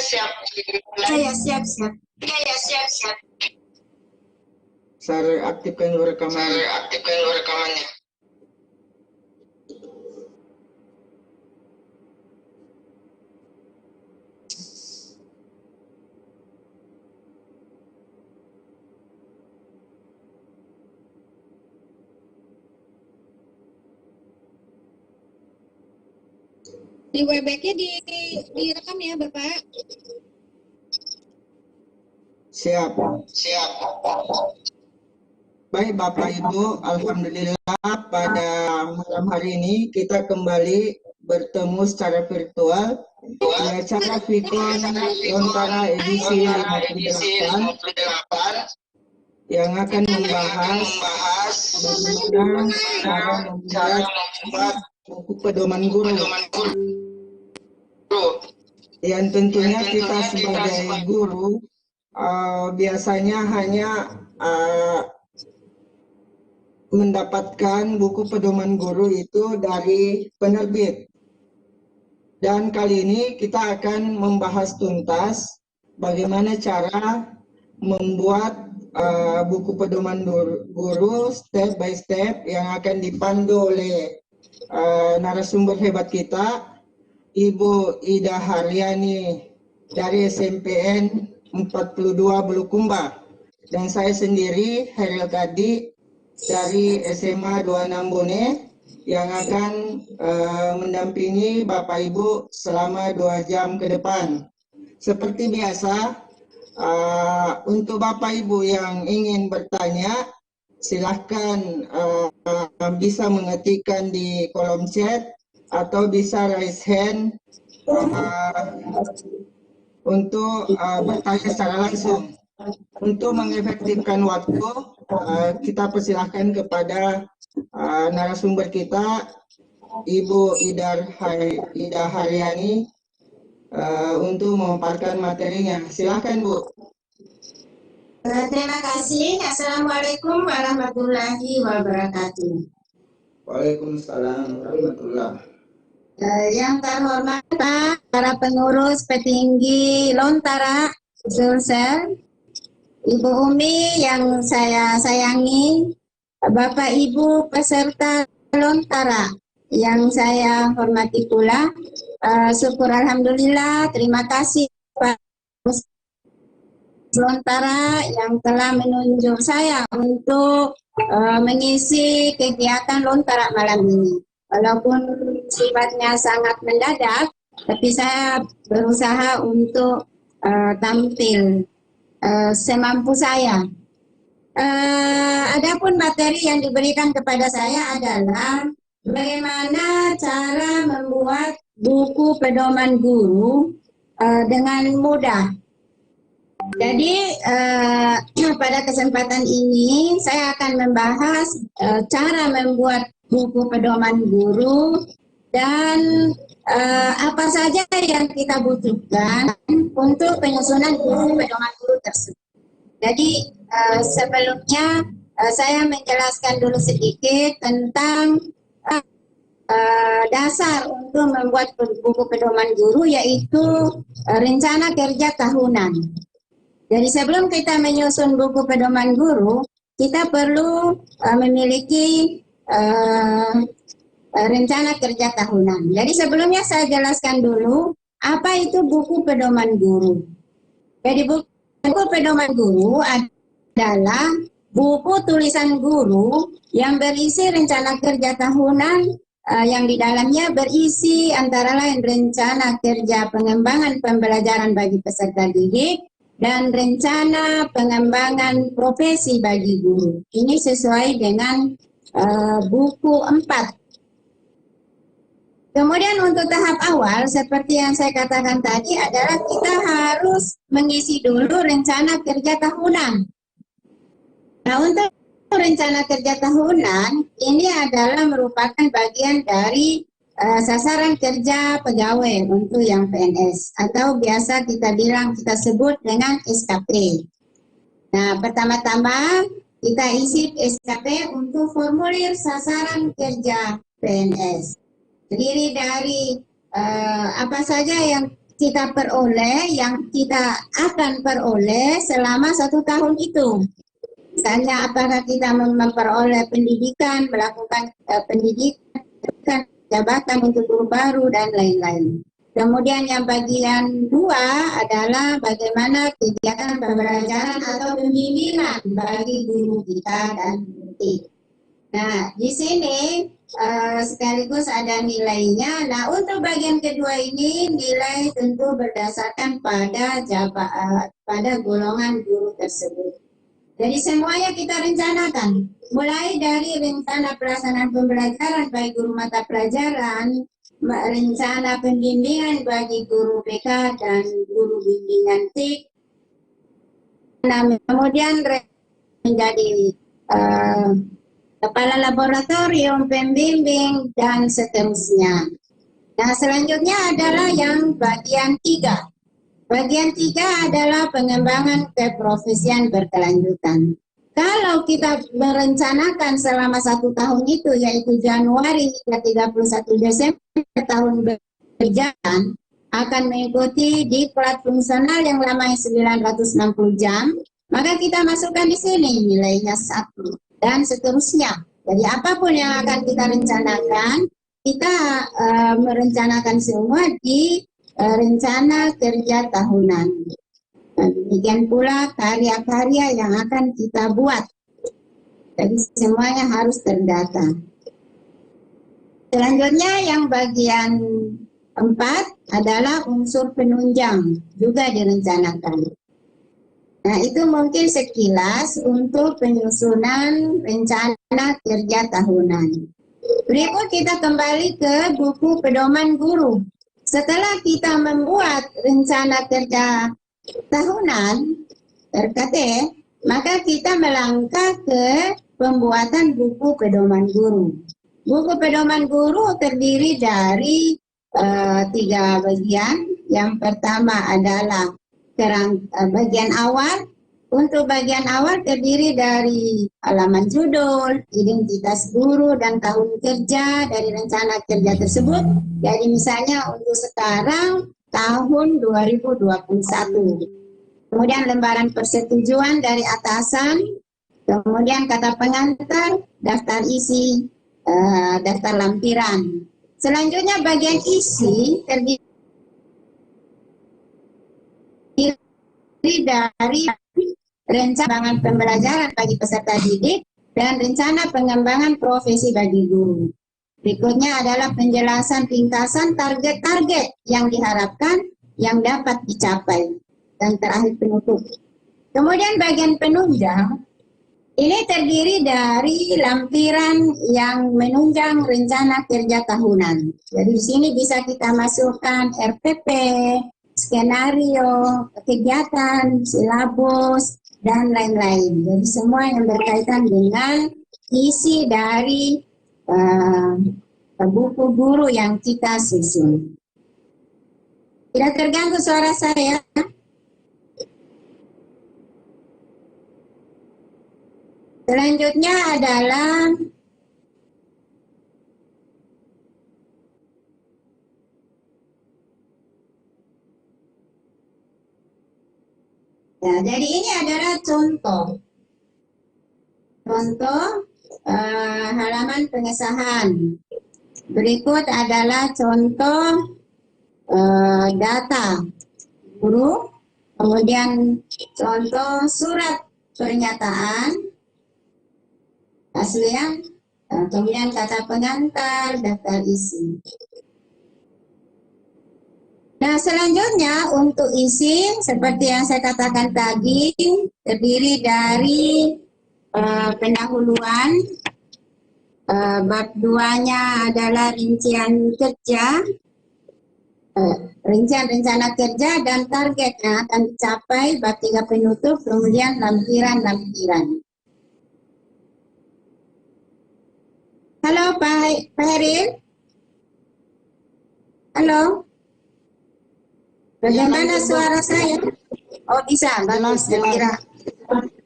siap. Saya siap. Iya, siap. Saya aktifkan rekaman. rekamannya. Di Webex-nya direkam ya, Bapak? Siap. Baik Bapak Ibu, Alhamdulillah pada malam hari ini kita kembali bertemu secara virtual di acara Vikon Lontara edisi 58 yang akan membahas bagaimana cara membuat buku pedoman guru. Yang tentunya kita sebagai guru biasanya hanya mendapatkan buku pedoman guru itu dari penerbit. Dan kali ini kita akan membahas tuntas bagaimana cara membuat buku pedoman guru step by step yang akan dipandu oleh narasumber hebat kita, Ibu Ida Haryani dari SMPN 42 Bulukumba, dan saya sendiri Hairil Gadi dari SMA 26 Bone yang akan mendampingi Bapak Ibu selama 2 jam ke depan. Seperti biasa, untuk Bapak Ibu yang ingin bertanya, silahkan bisa mengetikkan di kolom chat atau bisa raise hand untuk bertanya secara langsung. Untuk mengefektifkan waktu, kita persilahkan kepada narasumber kita, Ibu Ida Haryani, untuk memaparkan materinya. Silahkan Bu. Terima kasih. Assalamualaikum warahmatullahi wabarakatuh. Waalaikumsalam warahmatullahi. Yang terhormat Pak, para pengurus petinggi Lontara Sulsel, Ibu Umi yang saya sayangi, Bapak Ibu peserta Lontara yang saya hormati pula, syukur alhamdulillah, terima kasih Pak Lontara yang telah menunjuk saya untuk mengisi kegiatan Lontara malam ini. Walaupun sifatnya sangat mendadak, tapi saya berusaha untuk tampil semampu saya. Adapun materi yang diberikan kepada saya adalah bagaimana cara membuat buku pedoman guru dengan mudah. Jadi pada kesempatan ini saya akan membahas cara membuat buku pedoman guru dan apa saja yang kita butuhkan untuk penyusunan buku pedoman guru tersebut. Jadi sebelumnya saya menjelaskan dulu sedikit tentang dasar untuk membuat buku pedoman guru, yaitu rencana kerja tahunan. Jadi sebelum kita menyusun buku pedoman guru, kita perlu memiliki rencana kerja tahunan. Jadi sebelumnya saya jelaskan dulu apa itu buku pedoman guru. Jadi buku pedoman guru adalah buku tulisan guru yang berisi rencana kerja tahunan yang di dalamnya berisi antara lain rencana kerja pengembangan pembelajaran bagi peserta didik dan rencana pengembangan profesi bagi guru. Ini sesuai dengan buku 4. Kemudian untuk tahap awal, seperti yang saya katakan tadi, adalah kita harus mengisi dulu rencana kerja tahunan. Nah, untuk rencana kerja tahunan, ini adalah merupakan bagian dari sasaran kerja pegawai untuk yang PNS, atau biasa kita sebut dengan SKP. Nah, pertama-tama kita isi SKP untuk formulir sasaran kerja PNS. Terdiri dari apa saja yang kita peroleh, yang kita akan peroleh selama 1 tahun itu. Misalnya apakah kita memperoleh pendidikan, melakukan pendidikan, jabatan untuk guru baru, dan lain-lain. Kemudian yang bagian 2 adalah bagaimana kegiatan pembelajaran atau pembimbingan bagi guru kita dan murid. Nah, di sini sekaligus ada nilainya. Nah, untuk bagian kedua ini nilai tentu berdasarkan pada golongan guru tersebut. Jadi semuanya kita rencanakan, mulai dari rencana pelaksanaan pembelajaran bagi guru mata pelajaran, rencana pembimbingan bagi guru BK dan guru bimbingan TIK. Nah, kemudian menjadi kepala laboratorium, pembimbing, dan seterusnya. Nah, selanjutnya adalah yang bagian 3. Bagian 3 adalah pengembangan keprofesian berkelanjutan. Kalau kita merencanakan selama 1 tahun itu, yaitu Januari hingga 31 Desember tahun berjalan, akan mengikuti diklat fungsional yang lamanya 960 jam, maka kita masukkan di sini nilainya 1, dan seterusnya. Jadi apapun yang akan kita rencanakan, kita merencanakan semua di rencana kerja tahunan. Nah, demikian pula karya-karya yang akan kita buat. Jadi semuanya harus terdata. Selanjutnya yang bagian 4 adalah unsur penunjang, juga direncanakan. Nah, itu mungkin sekilas untuk penyusunan rencana kerja tahunan. Berikut kita kembali ke buku pedoman guru. Setelah kita membuat rencana kerja tahunan RKT, maka kita melangkah ke pembuatan buku pedoman guru. Buku pedoman guru terdiri dari 3 bagian. Yang pertama adalah bagian awal. Untuk bagian awal terdiri dari halaman judul, identitas guru, dan tahun kerja dari rencana kerja tersebut. Jadi misalnya untuk sekarang tahun 2021. Kemudian lembaran persetujuan dari atasan, kemudian kata pengantar, daftar isi, daftar lampiran. Selanjutnya bagian isi terdiri dari rencana pembelajaran bagi peserta didik dan rencana pengembangan profesi bagi guru. Berikutnya adalah penjelasan ringkasan target-target yang diharapkan yang dapat dicapai. Dan terakhir penutup. Kemudian bagian penunjang, ini terdiri dari lampiran yang menunjang rencana kerja tahunan. Jadi di sini bisa kita masukkan RPP, skenario, kegiatan, silabus, dan lain-lain. Jadi semua yang berkaitan dengan isi dari buku guru yang kita susun. Tidak terganggu suara saya? Selanjutnya adalah ya, jadi ini adalah contoh halaman pengesahan. Berikut adalah contoh data guru, kemudian contoh surat pernyataan aslian, kemudian kata pengantar, daftar isi. Nah, selanjutnya untuk isi, seperti yang saya katakan tadi, terdiri dari pendahuluan, bab 2-nya adalah rincian kerja, rincian rencana kerja dan target yang akan dicapai, bab 3 penutup, kemudian lampiran-lampiran. Halo Pak Heril? Halo? Bagaimana suara saya? Oh bisa, bagus. Saya kira.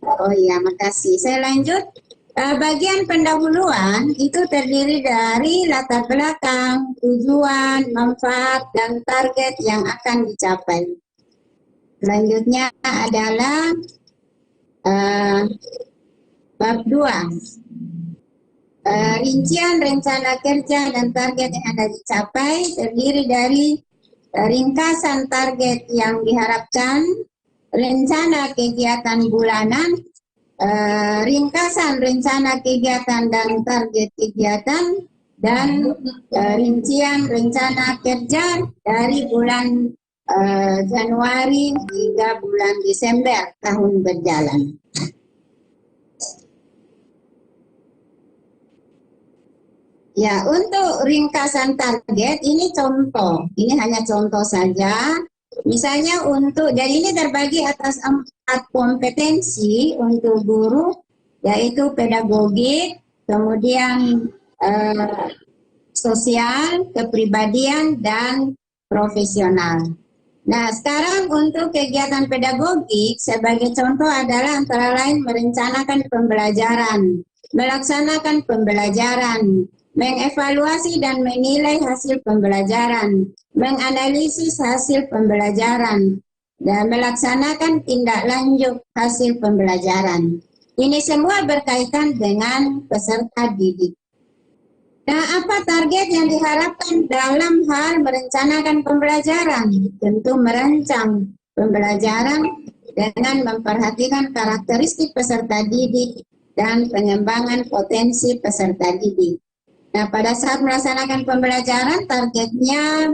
Oh iya, makasih. Saya lanjut. Bagian pendahuluan itu terdiri dari latar belakang, tujuan, manfaat, dan target yang akan dicapai. Selanjutnya adalah bab 2. Rincian rencana kerja dan target yang akan dicapai terdiri dari ringkasan target yang diharapkan, rencana kegiatan bulanan, ringkasan rencana kegiatan dan target kegiatan, dan rincian rencana kerja dari bulan Januari hingga bulan Desember tahun berjalan. Ya, untuk ringkasan target ini contoh, ini hanya contoh saja. Misalnya jadi ini terbagi atas 4 kompetensi untuk guru, yaitu pedagogik, kemudian sosial, kepribadian, dan profesional. Nah, sekarang untuk kegiatan pedagogik sebagai contoh adalah antara lain merencanakan pembelajaran, melaksanakan pembelajaran, mengevaluasi dan menilai hasil pembelajaran, menganalisis hasil pembelajaran, dan melaksanakan tindak lanjut hasil pembelajaran. Ini semua berkaitan dengan peserta didik. Nah, apa target yang diharapkan dalam hal merencanakan pembelajaran? Tentu merancang pembelajaran dengan memperhatikan karakteristik peserta didik dan pengembangan potensi peserta didik. Nah, pada saat melaksanakan pembelajaran, targetnya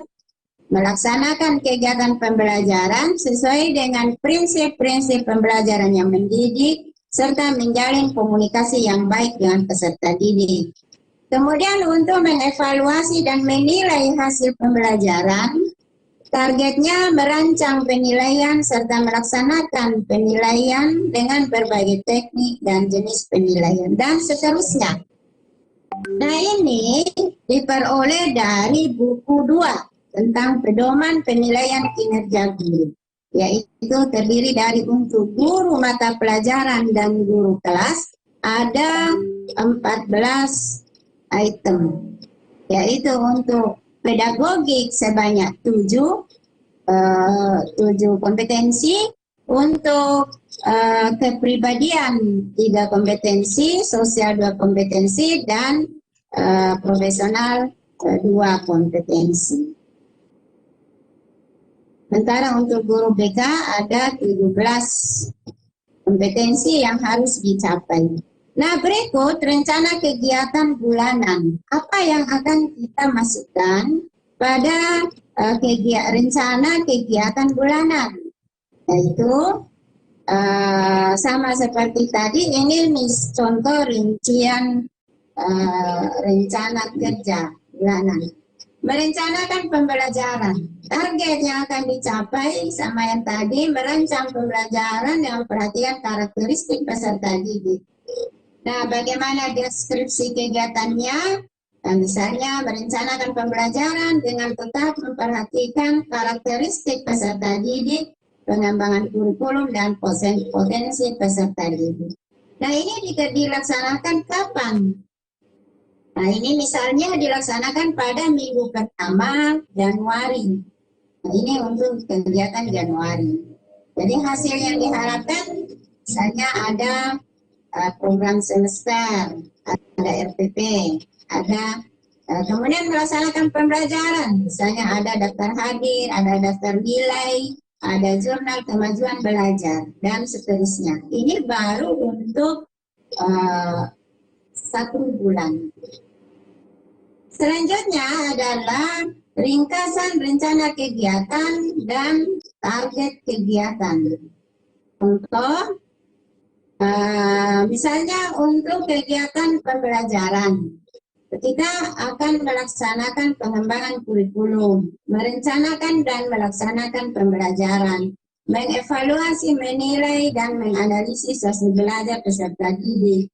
melaksanakan kegiatan pembelajaran sesuai dengan prinsip-prinsip pembelajaran yang mendidik, serta menjalin komunikasi yang baik dengan peserta didik. Kemudian untuk mengevaluasi dan menilai hasil pembelajaran, targetnya merancang penilaian serta melaksanakan penilaian dengan berbagai teknik dan jenis penilaian, dan seterusnya. Nah, ini diperoleh dari buku 2 tentang pedoman penilaian kinerja guru, yaitu terdiri dari untuk guru mata pelajaran dan guru kelas, ada 14 item, yaitu untuk pedagogik sebanyak 7 kompetensi, untuk kepribadian 3 kompetensi, sosial 2 kompetensi, dan profesional 2 kompetensi. Sementara untuk guru BK ada 17 kompetensi yang harus dicapai. Nah, berikut rencana kegiatan bulanan. Apa yang akan kita masukkan pada rencana kegiatan bulanan? Yaitu sama seperti tadi, ini contoh rincian rencana kerja bulanan. Merencanakan pembelajaran. Target yang akan dicapai sama yang tadi, merancang pembelajaran yang memperhatikan karakteristik peserta didik. Nah, bagaimana deskripsi kegiatannya? Nah, misalnya merencanakan pembelajaran dengan tetap memperhatikan karakteristik peserta didik, pengembangan kurikulum, dan potensi peserta didik. Nah, ini dilaksanakan kapan? Nah, ini misalnya dilaksanakan pada minggu pertama Januari. Nah, ini untuk kegiatan Januari. Jadi hasil yang diharapkan misalnya ada program semester, ada RPP, ada kemudian melaksanakan pembelajaran, misalnya ada daftar hadir, ada daftar nilai, ada jurnal kemajuan belajar, dan seterusnya. Ini baru untuk 1 bulan. Selanjutnya adalah ringkasan rencana kegiatan dan target kegiatan. Contoh, misalnya untuk kegiatan pembelajaran, kita akan melaksanakan pengembangan kurikulum, merencanakan dan melaksanakan pembelajaran, mengevaluasi, menilai, dan menganalisis hasil belajar peserta didik,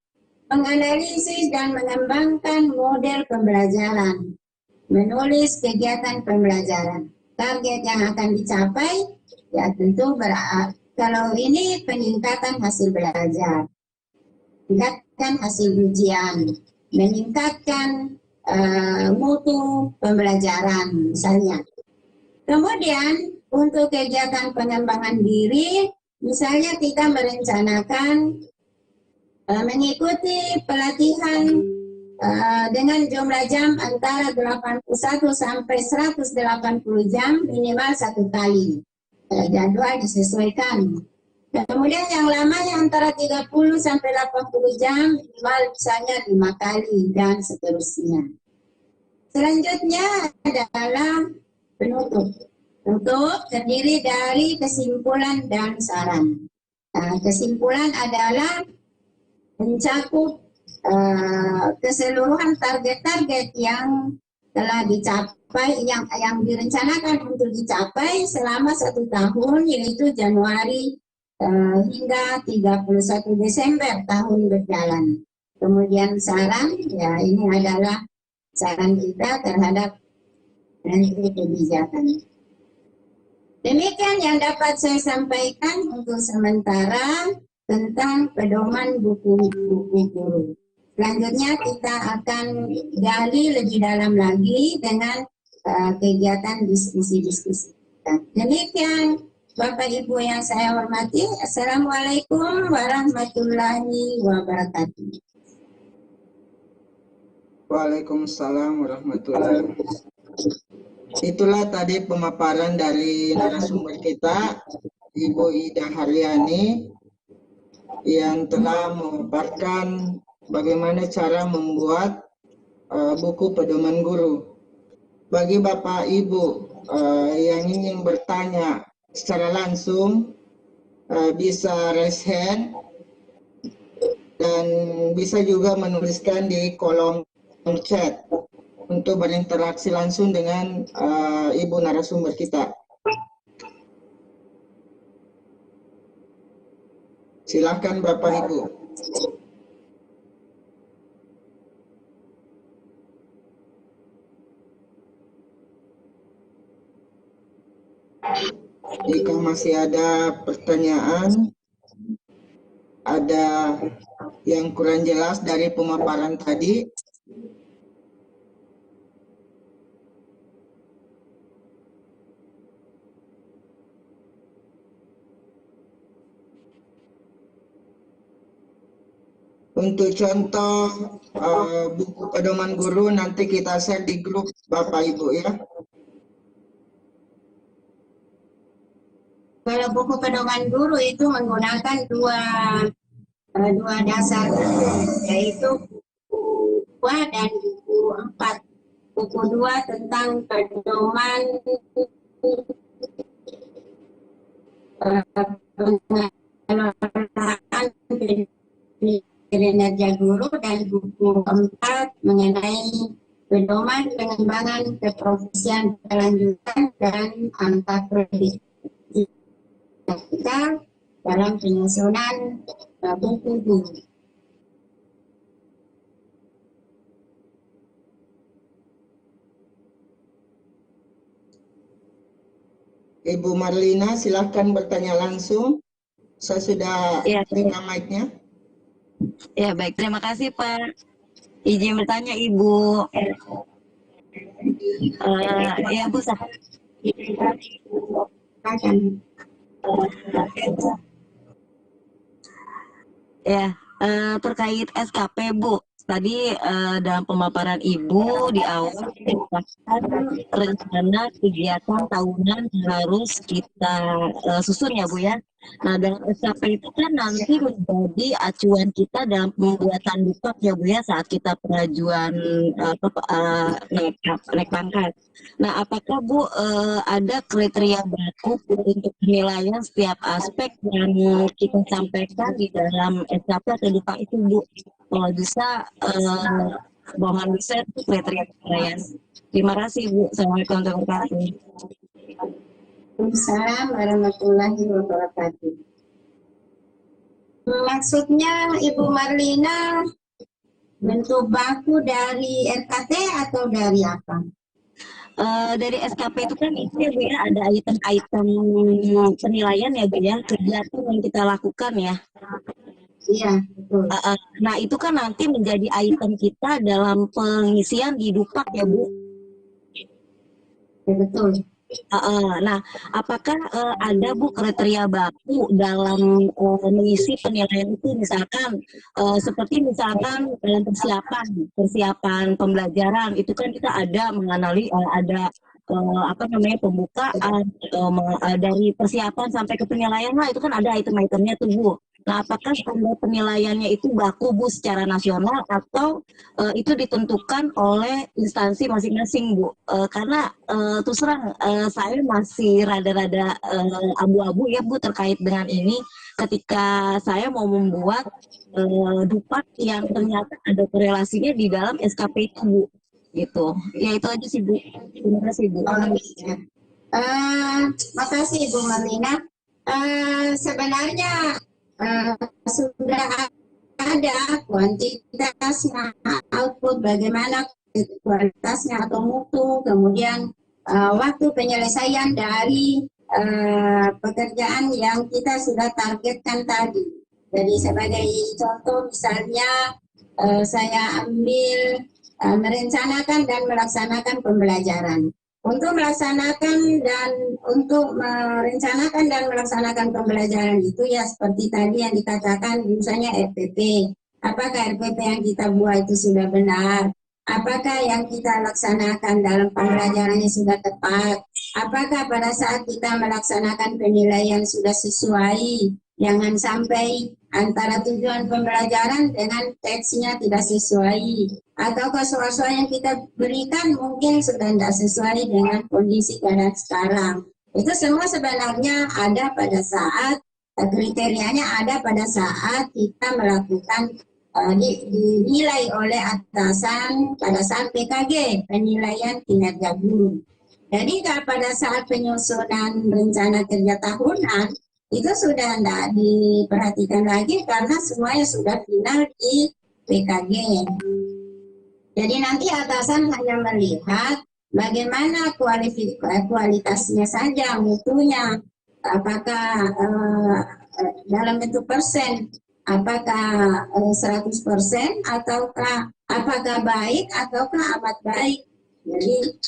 menganalisis dan mengembangkan model pembelajaran, menulis kegiatan pembelajaran. Target yang akan dicapai, ya tentu kalau ini peningkatan hasil belajar. Tingkat hasil ujian, meningkatkan mutu pembelajaran misalnya. Kemudian untuk kegiatan pengembangan diri, misalnya kita merencanakan mengikuti pelatihan dengan jumlah jam antara 81 sampai 180 jam minimal 1 kali. Jadwal disesuaikan. Kemudian yang lamanya antara 30 sampai 80 jam minimal misalnya 5 kali dan seterusnya. Selanjutnya adalah penutup. Penutup terdiri dari kesimpulan dan saran. Kesimpulan adalah mencakup keseluruhan target-target yang telah dicapai, yang direncanakan untuk dicapai selama 1 tahun, yaitu Januari hingga 31 Desember tahun berjalan. Kemudian saran, ya ini adalah saran kita terhadap nanti kebijakan. Demikian yang dapat saya sampaikan untuk sementara tentang pedoman buku-buku guru. Selanjutnya kita akan gali lebih dalam lagi dengan kegiatan diskusi-diskusi. Demikian Bapak Ibu yang saya hormati. Assalamualaikum warahmatullahi wabarakatuh. Waalaikumsalam warahmatullahi wabarakatuh. Itulah tadi pemaparan dari narasumber kita, Ibu Ida Haryani, yang telah memaparkan bagaimana cara membuat buku pedoman guru. Bagi Bapak Ibu yang ingin bertanya secara langsung, bisa raise hand dan bisa juga menuliskan di kolom chat untuk berinteraksi langsung dengan Ibu narasumber kita. Silakan Bapak Ibu. Jika masih ada pertanyaan, ada yang kurang jelas dari pemaparan tadi, untuk contoh buku pedoman guru nanti kita share di grup Bapak Ibu ya. Kalau buku pedoman guru itu menggunakan dua dasar, yaitu buku 2 dan buku 4. Buku 2 tentang pedoman pengelolaan kinerja guru, dan buku 4 mengenai pedoman pengembangan keprofesian berkelanjutan dan angka kredit kita dalam penyusunan buku guru. Ibu Marlina, silahkan bertanya langsung. Saya sudah terima mic-nya. Ya, baik. Terima kasih, Pak. Izin bertanya, Ibu. Ya, Bu. Ya, terkait SKP, Bu. Tadi dalam pemaparan Ibu di awal rencana kegiatan tahunan harus kita susun ya Bu ya. Nah dalam SKP itu kan nanti menjadi acuan kita dalam pembuatan DUPAK ya Bu ya saat kita pengajuan naik pangkat. Nah apakah Bu ada kriteria baku untuk penilaian setiap aspek yang kita sampaikan di dalam SKP atau DUPAK itu Bu? Kalau bisa mohon bisa kriteria penilaian. Terima kasih Bu. Assalamualaikum warahmatullahi wabarakatuh. Waalaikumsalam warahmatullahi wabarakatuh. Maksudnya Ibu Marlina bentuk baku dari RKT atau dari apa? Dari SKP itu kan itu ya Bu ya, ada item-item penilaian ya Bu ya, kegiatan yang kita lakukan ya. Iya, betul. betul. Nah, itu kan nanti menjadi item kita dalam pengisian di Dupak ya, Bu. Ya, betul. Nah, apakah ada Bu kriteria baku dalam mengisi penilaian itu, misalkan seperti misalkan dalam persiapan pembelajaran itu kan kita ada mengenali ada apa namanya pembukaan dari persiapan sampai ke penilaian lah itu kan ada item-itemnya tuh Bu. Nah, apakah standar penilaiannya itu baku Bu secara nasional atau itu ditentukan oleh instansi masing-masing Bu? Karena terus terang saya masih rada-rada abu-abu ya Bu terkait dengan ini ketika saya mau membuat Dupak yang ternyata ada korelasinya di dalam SKP itu Bu. Gitu. Ya itu aja sih Bu. Terima kasih Bu. Ya. Makasih Bu Marlina. Sebenarnya sudah ada kuantitasnya, output bagaimana kualitasnya atau mutu, kemudian waktu penyelesaian dari pekerjaan yang kita sudah targetkan tadi. Jadi sebagai contoh misalnya saya ambil merencanakan dan melaksanakan pembelajaran. Untuk merencanakan dan melaksanakan pembelajaran itu ya seperti tadi yang dikatakan misalnya RPP. Apakah RPP yang kita buat itu sudah benar? Apakah yang kita laksanakan dalam pembelajarannya sudah tepat? Apakah pada saat kita melaksanakan penilaian sudah sesuai? Jangan sampai antara tujuan pembelajaran dengan teksnya tidak sesuai. Ataukah soal-soal yang kita berikan mungkin sudah tidak sesuai dengan kondisi keadaan sekarang. Itu semua sebenarnya ada pada saat, kriterianya ada pada saat kita melakukan dinilai oleh atasan pada saat PKG, penilaian kinerja guru. Jadi pada saat penyusunan rencana kerja tahunan, itu sudah tidak diperhatikan lagi karena semuanya sudah final di PKG. Jadi nanti atasan hanya melihat bagaimana kualitasnya saja, mutunya, apakah dalam bentuk persen, apakah 100% ataukah apakah baik ataukah amat baik. Jadi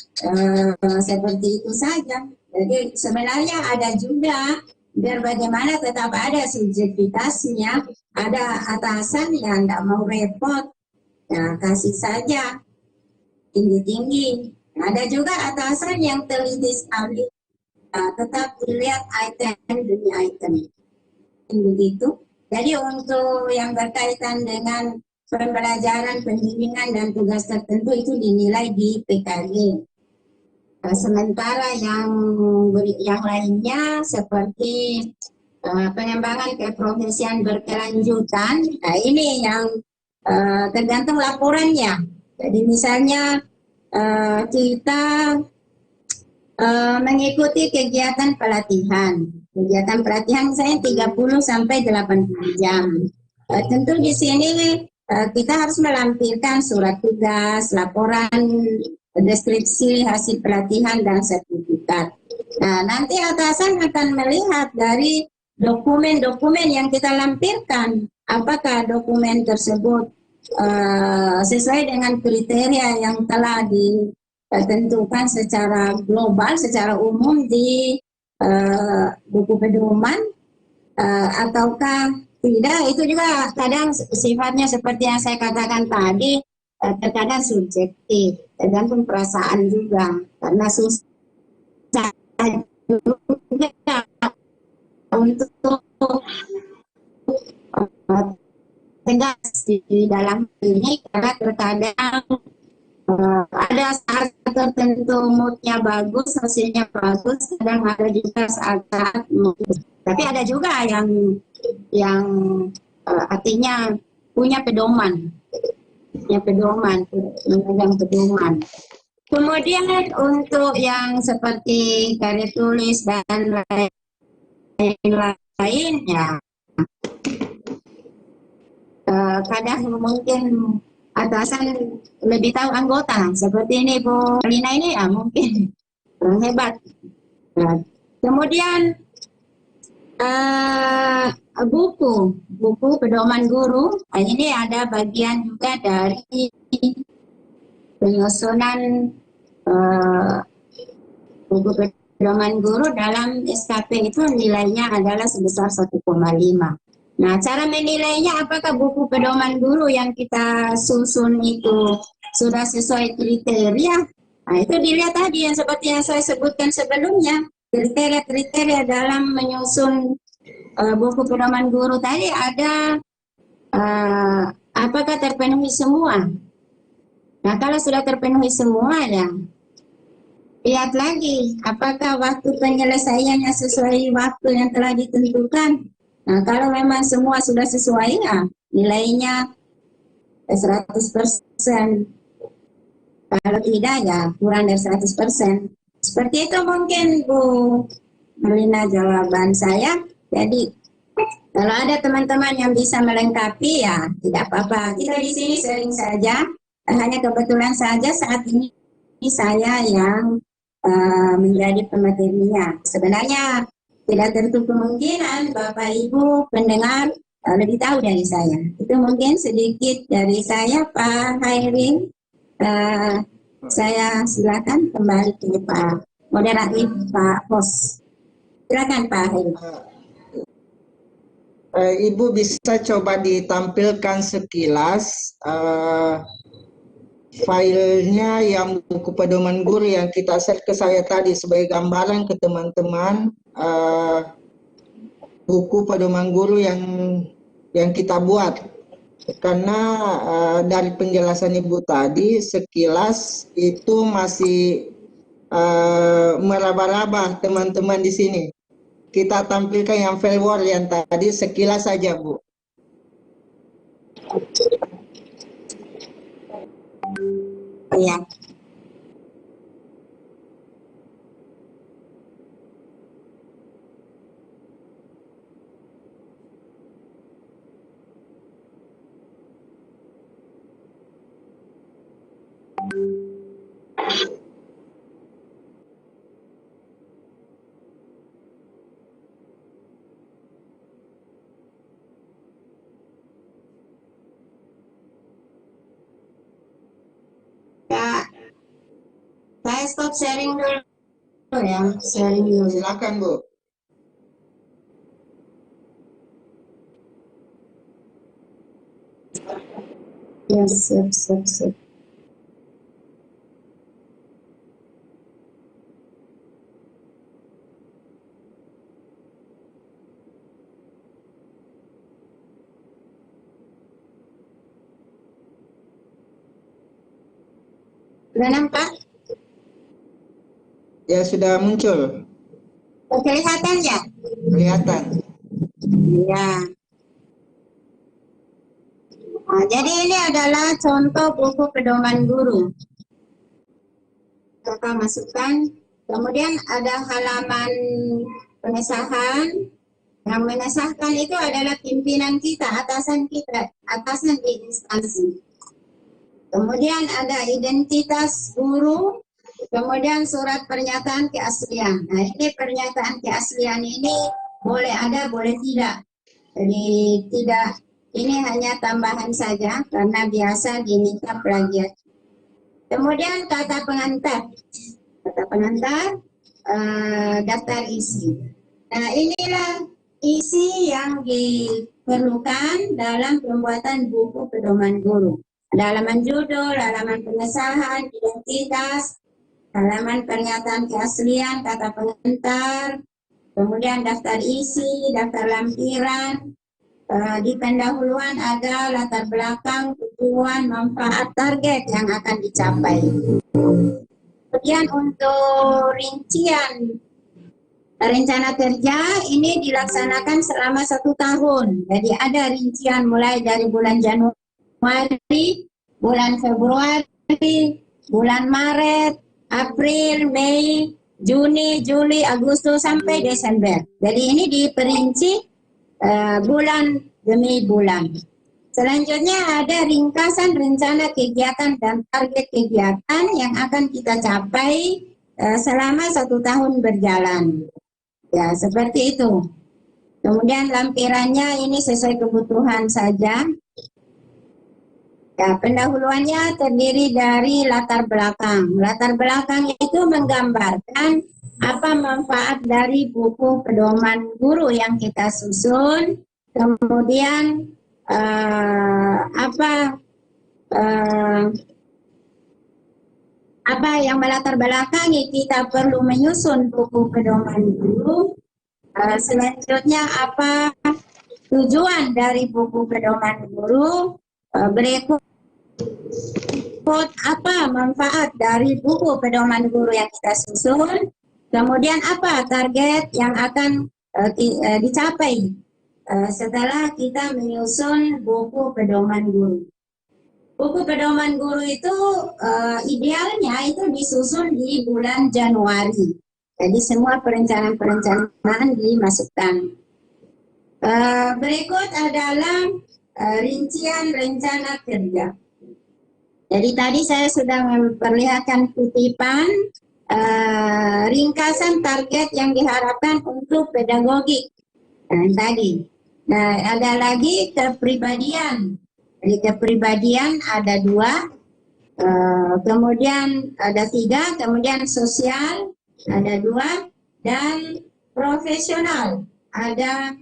seperti itu saja. Jadi sebenarnya ada juga biar bagaimana tetap ada subjektivitasnya, ada atasan yang tidak mau repot. Nah, kasih saja tinggi-tinggi. Ada juga atasan yang teliti sekali, tetap dilihat item demi item. Begitu. Jadi untuk yang berkaitan dengan pembelajaran, pendidikan dan tugas tertentu itu dinilai di PKG. Sementara yang lainnya seperti pengembangan keprofesian berkelanjutan, nah ini yang tergantung laporannya. Jadi misalnya kita mengikuti kegiatan pelatihan. Kegiatan pelatihan saya 30 sampai 80 jam. Tentu di sini kita harus melampirkan surat tugas, laporan, deskripsi hasil pelatihan dan sertifikat. Nah, nanti atasan akan melihat dari dokumen-dokumen yang kita lampirkan, apakah dokumen tersebut sesuai dengan kriteria yang telah ditentukan secara global, secara umum di buku pedoman, ataukah tidak. Itu juga kadang sifatnya seperti yang saya katakan tadi, terkadang subjektif, tergantung perasaan juga, karena susah juga untuk tegas di dalam ini, karena terkadang ada saat tertentu moodnya bagus, hasilnya bagus, kadang ada juga saat tapi ada juga yang artinya punya pedoman, memegang pedoman. Kemudian untuk yang seperti karya tulis dan lain-lainnya, kadang mungkin atasan lebih tahu anggota, seperti ini Bu Lina ini ya mungkin hebat. Kemudian buku pedoman guru. Ini ada bagian juga dari penyusunan buku pedoman guru dalam SKP itu nilainya adalah sebesar 1,5. Nah, cara menilainya apakah buku pedoman guru yang kita susun itu sudah sesuai kriteria? Nah, itu dilihat tadi yang seperti yang saya sebutkan sebelumnya. Kriteria-kriteria dalam menyusun buku pedoman guru tadi ada apakah terpenuhi semua? Nah, kalau sudah terpenuhi semua ya, lihat lagi apakah waktu penyelesaiannya sesuai waktu yang telah ditentukan. Nah, kalau memang semua sudah sesuai ya, nilainya 100%. Kalau tidak ya kurang dari 100%. Seperti itu mungkin Bu Melina jawaban saya. Jadi kalau ada teman-teman yang bisa melengkapi ya tidak apa-apa. Kita di sini sering saja, hanya kebetulan saja saat ini saya yang menjadi pematerinya. Sebenarnya tidak tertutup kemungkinan Bapak Ibu pendengar lebih tahu dari saya. Itu mungkin sedikit dari saya, Pak Hairin. Saya silakan kembali ke Pak moderator, Pak Pos. Silakan Pak Hairin. Ibu bisa coba ditampilkan sekilas filenya yang buku pedoman guru yang kita share ke saya tadi sebagai gambaran ke teman-teman, buku pedoman guru yang kita buat. Karena dari penjelasan Ibu tadi sekilas itu masih meraba-raba teman-teman di sini. Kita tampilkan yang file Word yang tadi sekilas saja, Bu. Iya. Kak, saya stop sharing dulu ya, sharing dulu. Silakan, Bu. Ya, sip. Sudah nampak? Ya, sudah muncul. Kelihatan ya? Kelihatan. Iya. Nah, jadi ini adalah contoh buku pedoman guru. Kakak masukkan. Kemudian ada halaman pengesahan. Yang mengesahkan itu adalah pimpinan kita, atasan di instansi. Kemudian ada identitas guru. Kemudian surat pernyataan keaslian. Nah, ini pernyataan keaslian ini boleh ada, boleh tidak. Jadi tidak, ini hanya tambahan saja karena biasa diminta plagiat. Kemudian kata pengantar. Kata pengantar, daftar isi. Nah, inilah isi yang diperlukan dalam pembuatan buku pedoman guru. Ada halaman judul, halaman pengesahan, identitas, halaman pernyataan keaslian, kata pengantar, kemudian daftar isi, daftar lampiran. Di pendahuluan ada latar belakang, tujuan, manfaat, target yang akan dicapai. Kemudian untuk rincian rencana kerja ini dilaksanakan selama 1 tahun. Jadi ada rincian mulai dari bulan Januari, bulan Februari, bulan Maret, April, Mei, Juni, Juli, Agustus sampai Desember. Jadi ini diperinci bulan demi bulan. Selanjutnya ada ringkasan rencana kegiatan dan target kegiatan yang akan kita capai selama 1 tahun berjalan. Ya, seperti itu. Kemudian lampirannya ini sesuai kebutuhan saja. Ya, pendahuluannya terdiri dari latar belakang. Latar belakang itu menggambarkan apa manfaat dari buku pedoman guru yang kita susun. Kemudian apa yang melatar belakangi kita perlu menyusun buku pedoman guru. Selanjutnya apa tujuan dari buku pedoman guru, berikut apa manfaat dari buku pedoman guru yang kita susun, kemudian apa target yang akan dicapai setelah kita menyusun buku pedoman guru. Buku pedoman guru itu idealnya itu disusun di bulan Januari. Jadi semua perencanaan dimasukkan. Berikut adalah rincian rencana kerja. Jadi tadi saya sudah memperlihatkan kutipan ringkasan target yang diharapkan untuk pedagogik. Tadi. Nah, ada lagi kepribadian. Jadi kepribadian ada 2, kemudian ada 3, kemudian sosial ada 2, dan profesional ada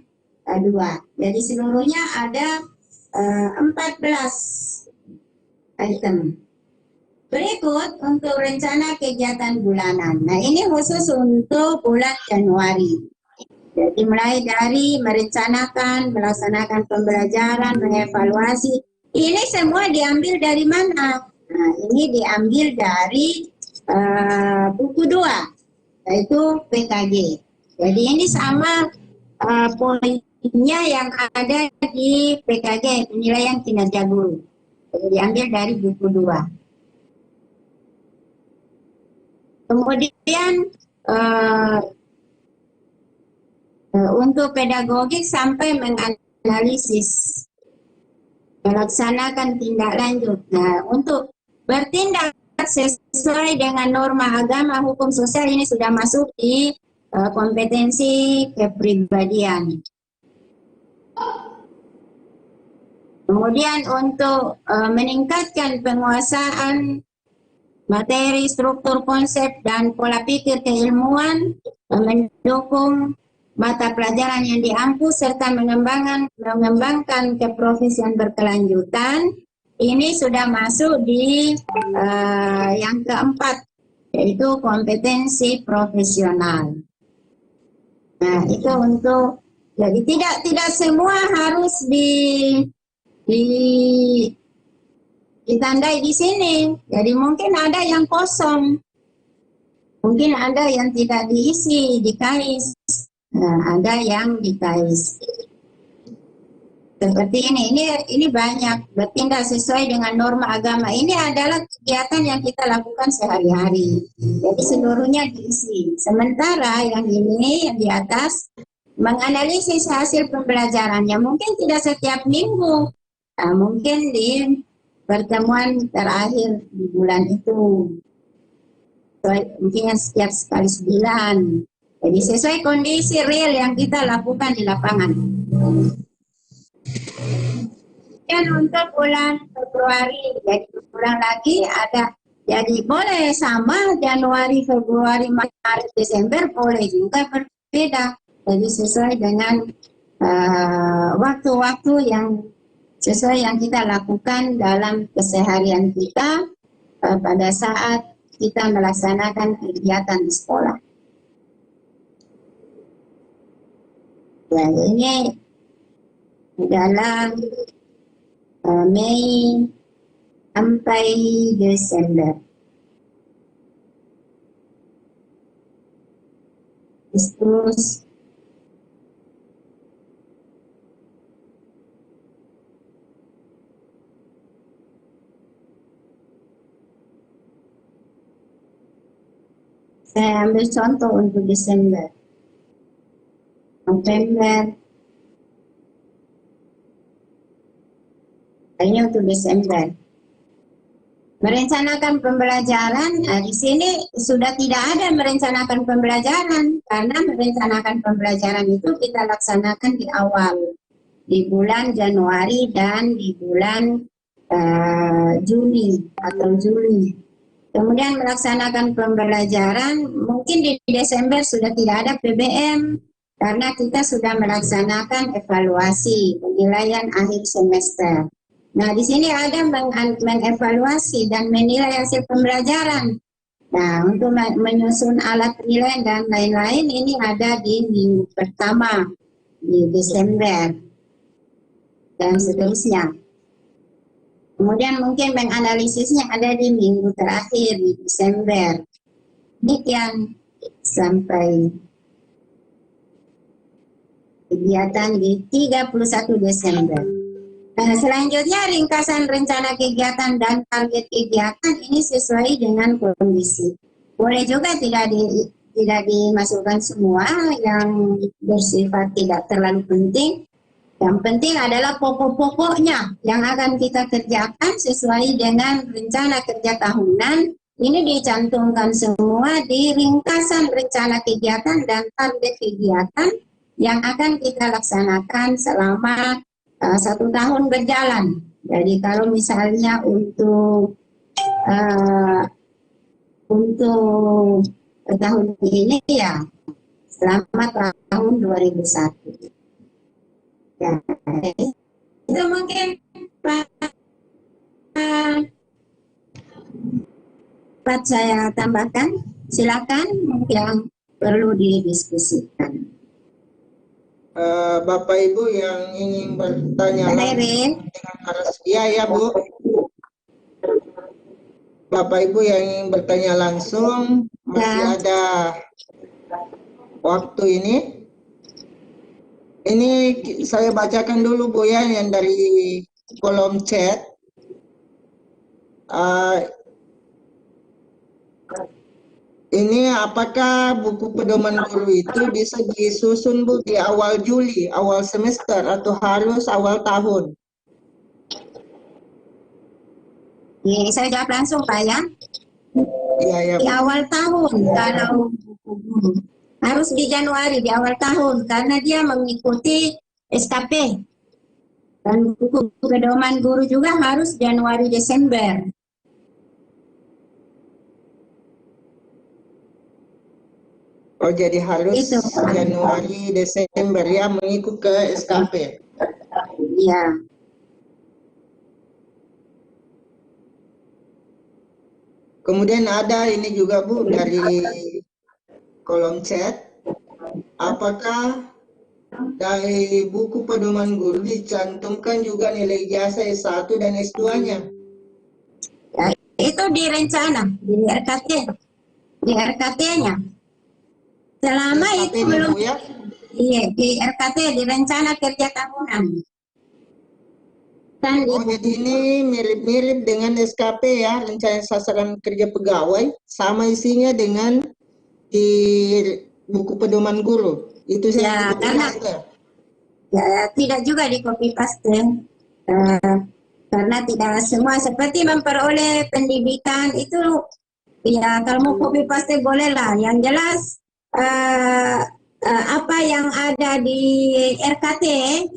2. Jadi seluruhnya ada 14 item. Berikut untuk rencana kegiatan bulanan. Nah, ini khusus untuk bulan Januari. Jadi mulai dari merencanakan, melaksanakan pembelajaran, mengevaluasi. Ini semua diambil dari mana? Nah, ini diambil dari buku 2. Yaitu PKG. Jadi ini sama poinnya yang ada di PKG, penilaian kinerja guru. Jadi diambil dari buku 2. Kemudian untuk pedagogik sampai menganalisis, melaksanakan tindak lanjut. Nah, untuk bertindak sesuai dengan norma agama, hukum sosial ini sudah masuk di kompetensi kepribadian. Kemudian untuk meningkatkan penguasaan materi, struktur, konsep, dan pola pikir keilmuan, mendukung mata pelajaran yang diampu, serta mengembangkan keprofesian berkelanjutan. Ini sudah masuk di yang keempat, yaitu kompetensi profesional. Nah, itu untuk, jadi tidak semua harus ditandai di sini. Jadi mungkin ada yang kosong, mungkin ada yang tidak diisi, dikais. Nah, ada yang dikais. Seperti ini banyak, bertindak sesuai dengan norma agama. Ini adalah kegiatan yang kita lakukan sehari-hari. Jadi seluruhnya diisi. Sementara yang ini, yang di atas, menganalisis hasil pembelajarannya. Mungkin tidak setiap minggu. Nah, mungkin di pertemuan terakhir di bulan itu. Mungkin setiap sekali 9. Jadi sesuai kondisi real yang kita lakukan di lapangan. Dan untuk bulan Februari, jadi ulang lagi ada, jadi boleh sama Januari, Februari, Maret, Desember, boleh juga berbeda. Jadi sesuai dengan waktu-waktu yang sesuai yang kita lakukan dalam keseharian kita pada saat kita melaksanakan kegiatan di sekolah. Ya, ini dalam Mei sampai Desember. Terus saya ambil contoh untuk Desember. November. Ini untuk Desember. Merencanakan pembelajaran, di sini sudah tidak ada merencanakan pembelajaran, karena merencanakan pembelajaran itu kita laksanakan di awal, di bulan Januari dan di bulan Juni atau Juli. Kemudian melaksanakan pembelajaran, mungkin di Desember sudah tidak ada PBM, karena kita sudah melaksanakan evaluasi penilaian akhir semester. Nah, di sini ada mengevaluasi dan menilai hasil pembelajaran. Nah, untuk menyusun alat penilaian dan lain-lain ini ada di minggu pertama di Desember dan seterusnya. Kemudian mungkin menganalisisnya ada di minggu terakhir di Desember. Demikian sampai kegiatan di 31 Desember. Selanjutnya ringkasan rencana kegiatan dan target kegiatan ini sesuai dengan kondisi. Boleh juga tidak dimasukkan semua yang bersifat tidak terlalu penting. Yang penting adalah pokok-pokoknya yang akan kita kerjakan sesuai dengan rencana kerja tahunan. Ini dicantumkan semua di ringkasan rencana kegiatan dan target kegiatan yang akan kita laksanakan selama 1 tahun berjalan. Jadi kalau misalnya untuk tahun ini ya selama tahun 2001. Ya, itu mungkin Pak saya tambahkan. Silakan yang perlu didiskusikan. Bapak Ibu yang ingin bertanya langsung dengan arah ya Bu. Bapak Ibu yang ingin bertanya langsung masih ada waktu ini. Ini saya bacakan dulu Bu ya yang dari kolom chat. Ini apakah buku pedoman guru itu bisa disusun Bu di awal Juli, awal semester atau harus awal tahun? Ini saya jawab langsung Pak ya. Iya ya. Di awal tahun kalau buku guru. Harus di Januari, di awal tahun, karena dia mengikuti SKP. Dan buku pedoman guru juga harus Januari Desember. Oh, jadi harus Itu. Januari Desember ya, mengikut ke SKP. Iya. Kemudian ada ini juga Bu dari kolom chat, apakah dari buku pedoman guru dicantumkan juga nilai ijazah S1 dan S2-nya? Ya, itu di rencana, di RKT. Di RKT-nya. Selama SKP itu belum, Bu, ya? iya, di RKT, di rencana kerja tahunan. Dan Oh, jadi ini mirip-mirip dengan SKP ya, rencana sasaran kerja pegawai, sama isinya dengan di buku pedoman guru. Itu ya, saya karena ya, tidak juga di copy paste. Karena tidak semua seperti memperoleh pendidikan itu ya, kalau mau copy paste boleh lah. Yang jelas apa yang ada di RKT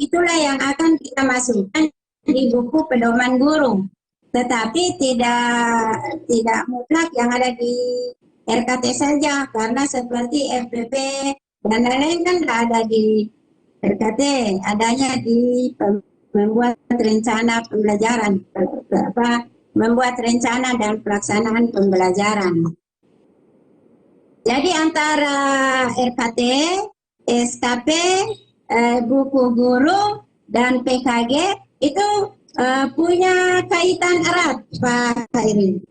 itulah yang akan kita masukkan di buku pedoman guru. Tetapi tidak mutlak yang ada di RKT saja, karena seperti FPP dan lain-lain kan tidak ada di RKT, adanya di membuat rencana pembelajaran, membuat rencana dan pelaksanaan pembelajaran. Jadi antara RKT, SKP, buku guru, dan PKG itu punya kaitan erat, Pak Khairi.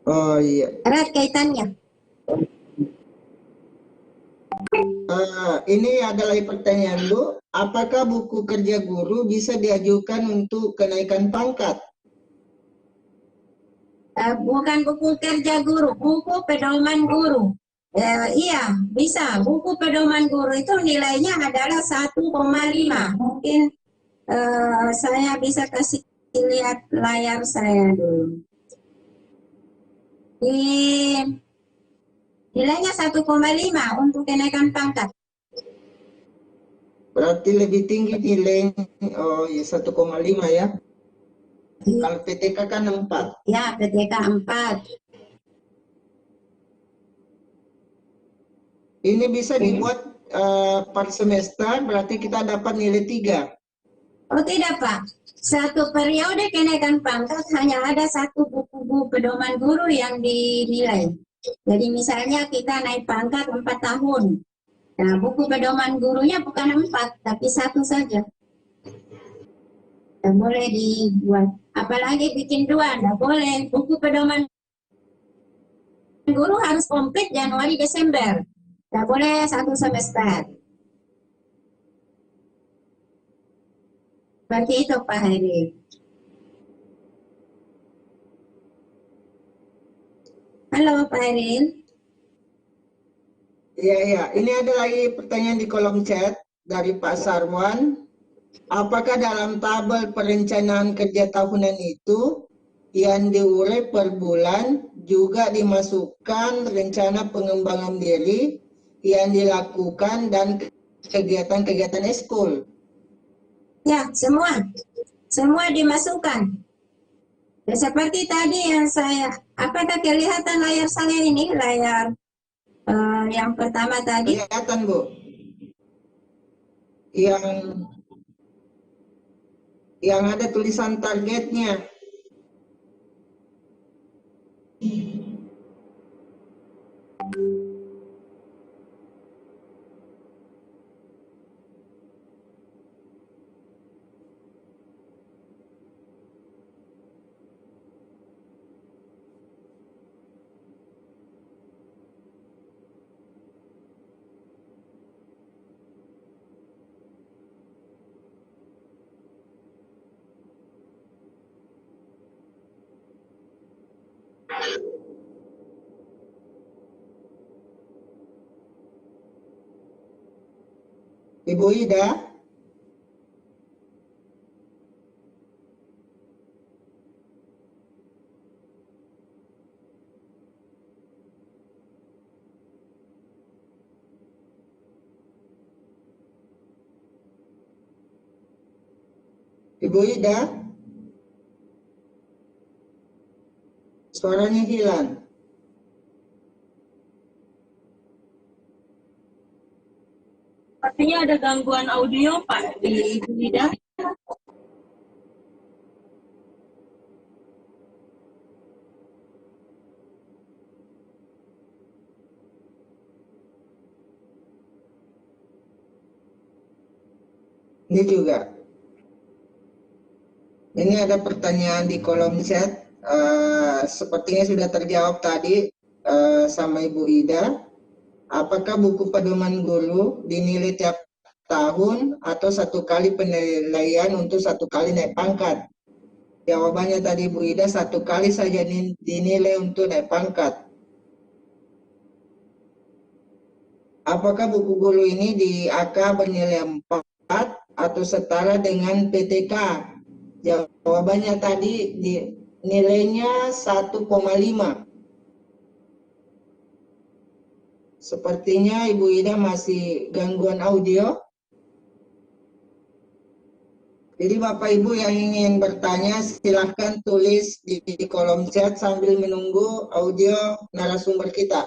Oh iya. Erat kaitannya. Ini adalah pertanyaan Bu, apakah buku kerja guru bisa diajukan untuk kenaikan pangkat? Bukan buku kerja guru, buku pedoman guru. Iya, bisa. Buku pedoman guru itu nilainya adalah 1,5. Mungkin saya bisa kasih lihat layar saya dulu. Nilainya 1,5 untuk kenaikan pangkat. Berarti lebih tinggi nilai, oh ya 1,5 ya. Kalau PTK kan 4. Ya, PTK 4. Ini bisa dibuat per semester, berarti kita dapat nilai 3. Oh tidak Pak, satu periode kenaikan pangkat hanya ada satu buku pedoman guru yang dinilai. Jadi misalnya kita naik pangkat 4 tahun. Nah, buku pedoman gurunya bukan 4, tapi 1 saja. Tidak boleh dibuat. Apalagi bikin 2, tidak boleh. Buku pedoman guru harus komplit Januari Desember. Tidak boleh 1 semester. Seperti itu Pak Heri. Halo Pak Heri. Iya. Ini ada lagi pertanyaan di kolom chat dari Pak Sarwan. Apakah dalam tabel perencanaan kerja tahunan itu yang diurai per bulan juga dimasukkan rencana pengembangan diri yang dilakukan dan kegiatan-kegiatan eskul? Ya, semua dimasukkan. Ya, seperti tadi yang apakah kelihatan layar saya ini, layar yang pertama tadi? Kelihatan Bu. Yang ada tulisan targetnya. Ibu Ida? Ibu Ida? Suaranya hilang. Sepertinya ada gangguan audio Pak di Ibu Ida. Ini juga. Ini ada pertanyaan di kolom chat. Sepertinya sudah terjawab tadi sama Ibu Ida. Apakah buku pedoman guru dinilai tiap tahun atau 1 kali penilaian untuk 1 kali naik pangkat? Jawabannya tadi Bu Ida, 1 kali saja dinilai untuk naik pangkat. Apakah buku guru ini di AK bernilai 4 atau setara dengan PTK? Jawabannya tadi nilainya 1,5. Sepertinya Ibu Ida masih gangguan audio. Jadi Bapak Ibu yang ingin bertanya silahkan tulis di kolom chat sambil menunggu audio narasumber kita.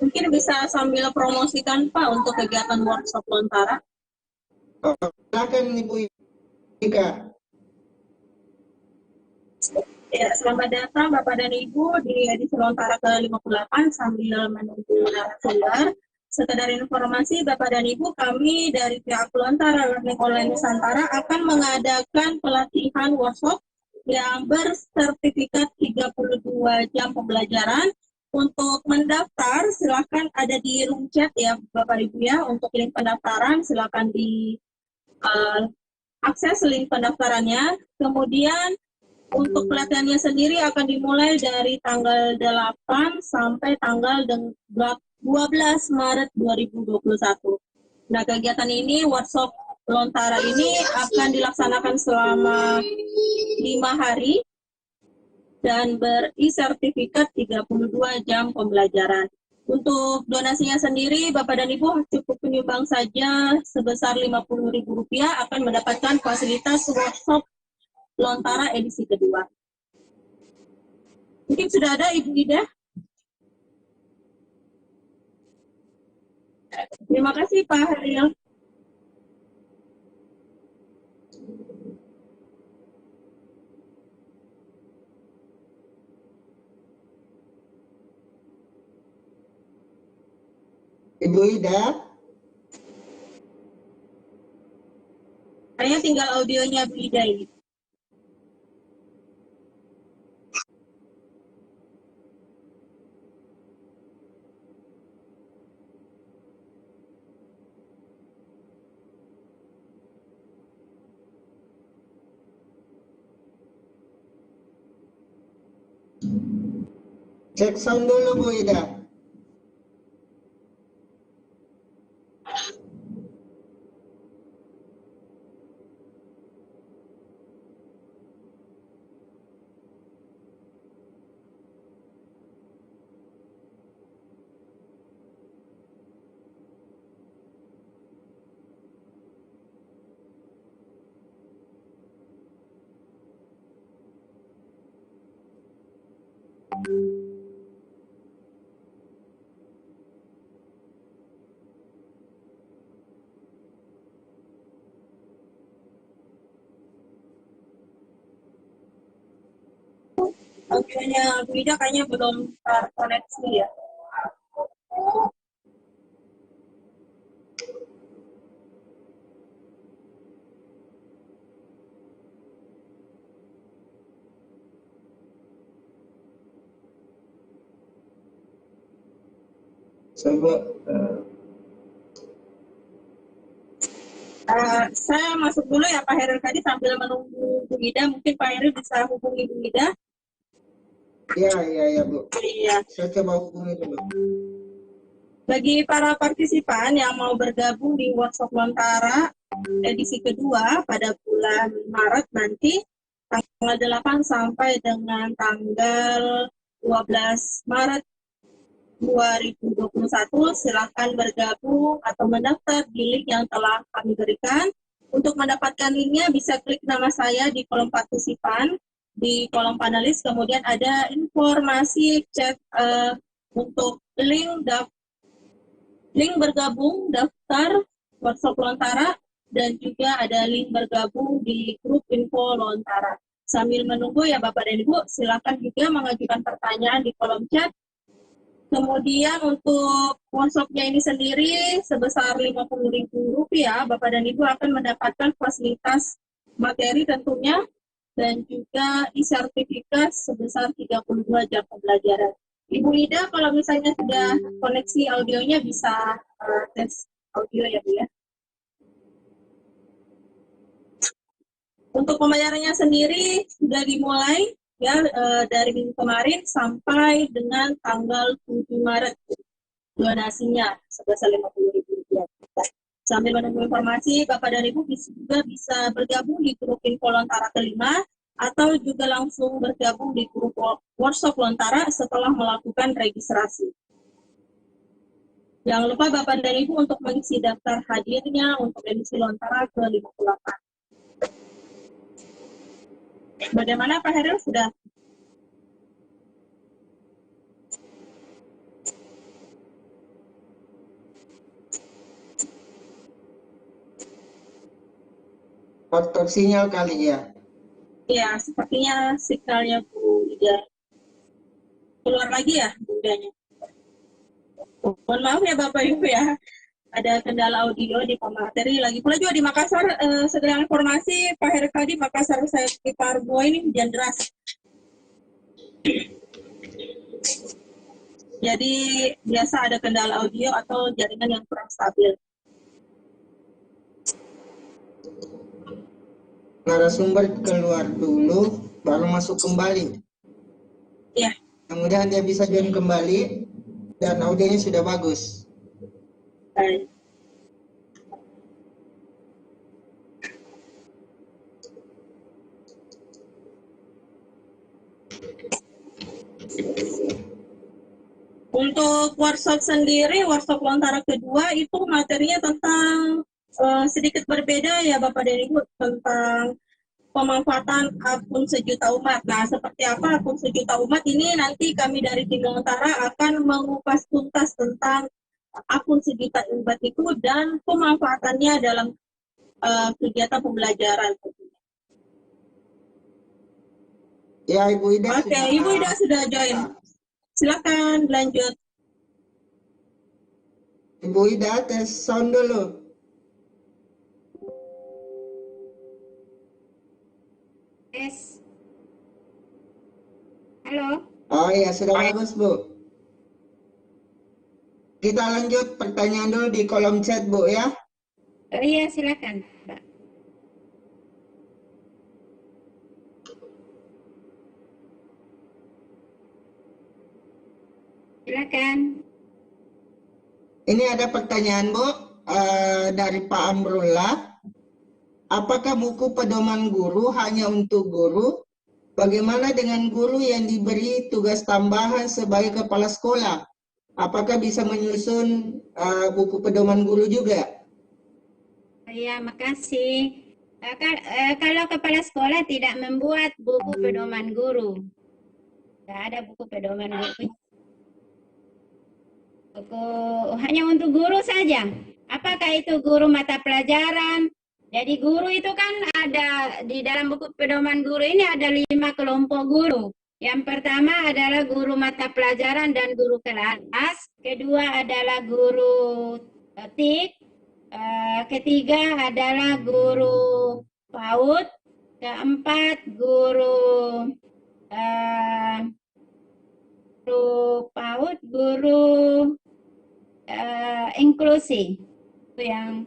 Mungkin bisa sambil promosikan Pak untuk kegiatan workshop Lontara. Silakan Ibu Ika. Ya, selamat datang Bapak dan Ibu di edisi Lontara ke-58 sambil menunggu narasumber. Sekedar informasi Bapak dan Ibu, kami dari pihak Lontara Learning Online Nusantara akan mengadakan pelatihan workshop yang bersertifikat 32 jam pembelajaran. Untuk mendaftar silahkan ada di room chat ya Bapak Ibu ya. Untuk link pendaftaran silahkan di akses link pendaftarannya. Kemudian untuk pelatihannya sendiri akan dimulai dari tanggal 8 sampai tanggal 12 Maret 2021. Nah, kegiatan ini, workshop Lontara ini akan dilaksanakan selama 5 hari dan beri sertifikat 32 jam pembelajaran. Untuk donasinya sendiri, Bapak dan Ibu cukup menyumbang saja sebesar Rp50.000 akan mendapatkan fasilitas workshop Lontara edisi kedua. Mungkin sudah ada Ibu Ida? Terima kasih Pak Haril. Ibu Ida, Saya tinggal audionya Bu Ida ini. cek sound dulu Bu Ida. Audionya Bu Ida kayaknya belum terkoneksi ya. Coba Saya masuk dulu ya Pak Heru tadi sambil menunggu Bu Ida. Mungkin Pak Heru bisa hubungi Bu Ida. ya Bu. Iya. Saya coba hubungi dulu. Bagi para partisipan yang mau bergabung di workshop Lontara edisi kedua pada bulan Maret nanti, tanggal 8 sampai dengan tanggal 12 Maret 2021, silakan bergabung atau mendaftar di link yang telah kami berikan. Untuk mendapatkan linknya bisa klik nama saya di kolom partisipan, di kolom panelis, kemudian ada informasi chat untuk link bergabung daftar workshop Lontara, dan juga ada link bergabung di grup info Lontara. Sambil menunggu ya Bapak dan Ibu, silakan juga mengajukan pertanyaan di kolom chat. Kemudian untuk workshopnya ini sendiri sebesar Rp50.000, Bapak dan Ibu akan mendapatkan fasilitas materi tentunya, dan juga e-sertifikat sebesar 32 jam pembelajaran. Ibu Ida, kalau misalnya sudah koneksi audionya bisa tes audio ya Bu ya. Untuk pembayarannya sendiri sudah dimulai ya dari minggu kemarin sampai dengan tanggal 7 Maret. Donasinya sebesar Rp50.000. Sambil menunggu informasi, Bapak dan Ibu juga bisa bergabung di grup info Lontara kelima, atau juga langsung bergabung di grup workshop Lontara setelah melakukan registrasi. Jangan lupa Bapak dan Ibu untuk mengisi daftar hadirnya untuk edisi Lontara ke-58. Bagaimana Pak Heril, sudah? Faktor sinyal kali ya. Ya, sepertinya signalnya Bu Ida keluar lagi ya Bu Idanya. Mohon maaf ya Bapak Ibu ya, ada kendala audio di pemateri. Lagi pula juga di Makassar, sedang informasi Pak Heru tadi, Makassar saya sekitar gua ini hujan deras. Jadi biasa ada kendala audio atau jaringan yang kurang stabil. Narasumber keluar dulu, baru masuk kembali. Ya. Kemudian dia bisa join kembali dan audionya sudah bagus. Baik. Untuk workshop sendiri, workshop Lontara kedua itu materinya tentang sedikit berbeda ya Bapak dan Ibu, tentang pemanfaatan akun sejuta umat. Nah, seperti apa akun sejuta umat ini nanti kami dari tim Lontara akan mengupas tuntas tentang akun sejuta umat itu dan pemanfaatannya dalam kegiatan pembelajaran. Ya, Ibu Ida. Oke, Ibu Ida sudah join. Silakan lanjut. Ibu Ida, tes sound dulu. Tes. Halo. Oh iya, sudah bagus, Bu. Kita lanjut pertanyaan dulu di kolom chat, Bu, ya. Oh iya, silakan, Pak. Silakan. Ini ada pertanyaan, Bu, dari Pak Amrullah. Apakah buku pedoman guru hanya untuk guru? Bagaimana dengan guru yang diberi tugas tambahan sebagai kepala sekolah? Apakah bisa menyusun buku pedoman guru juga? Ya, makasih. Kalau kepala sekolah tidak membuat buku pedoman guru, tidak ada buku pedoman guru. Buku hanya untuk guru saja. Apakah itu guru mata pelajaran? Jadi guru itu kan ada di dalam buku pedoman guru ini ada 5 kelompok guru. Yang pertama adalah guru mata pelajaran dan guru kelas. Kedua adalah guru TIK. Ketiga adalah guru PAUD. Keempat guru PAUD, guru inklusi. Itu yang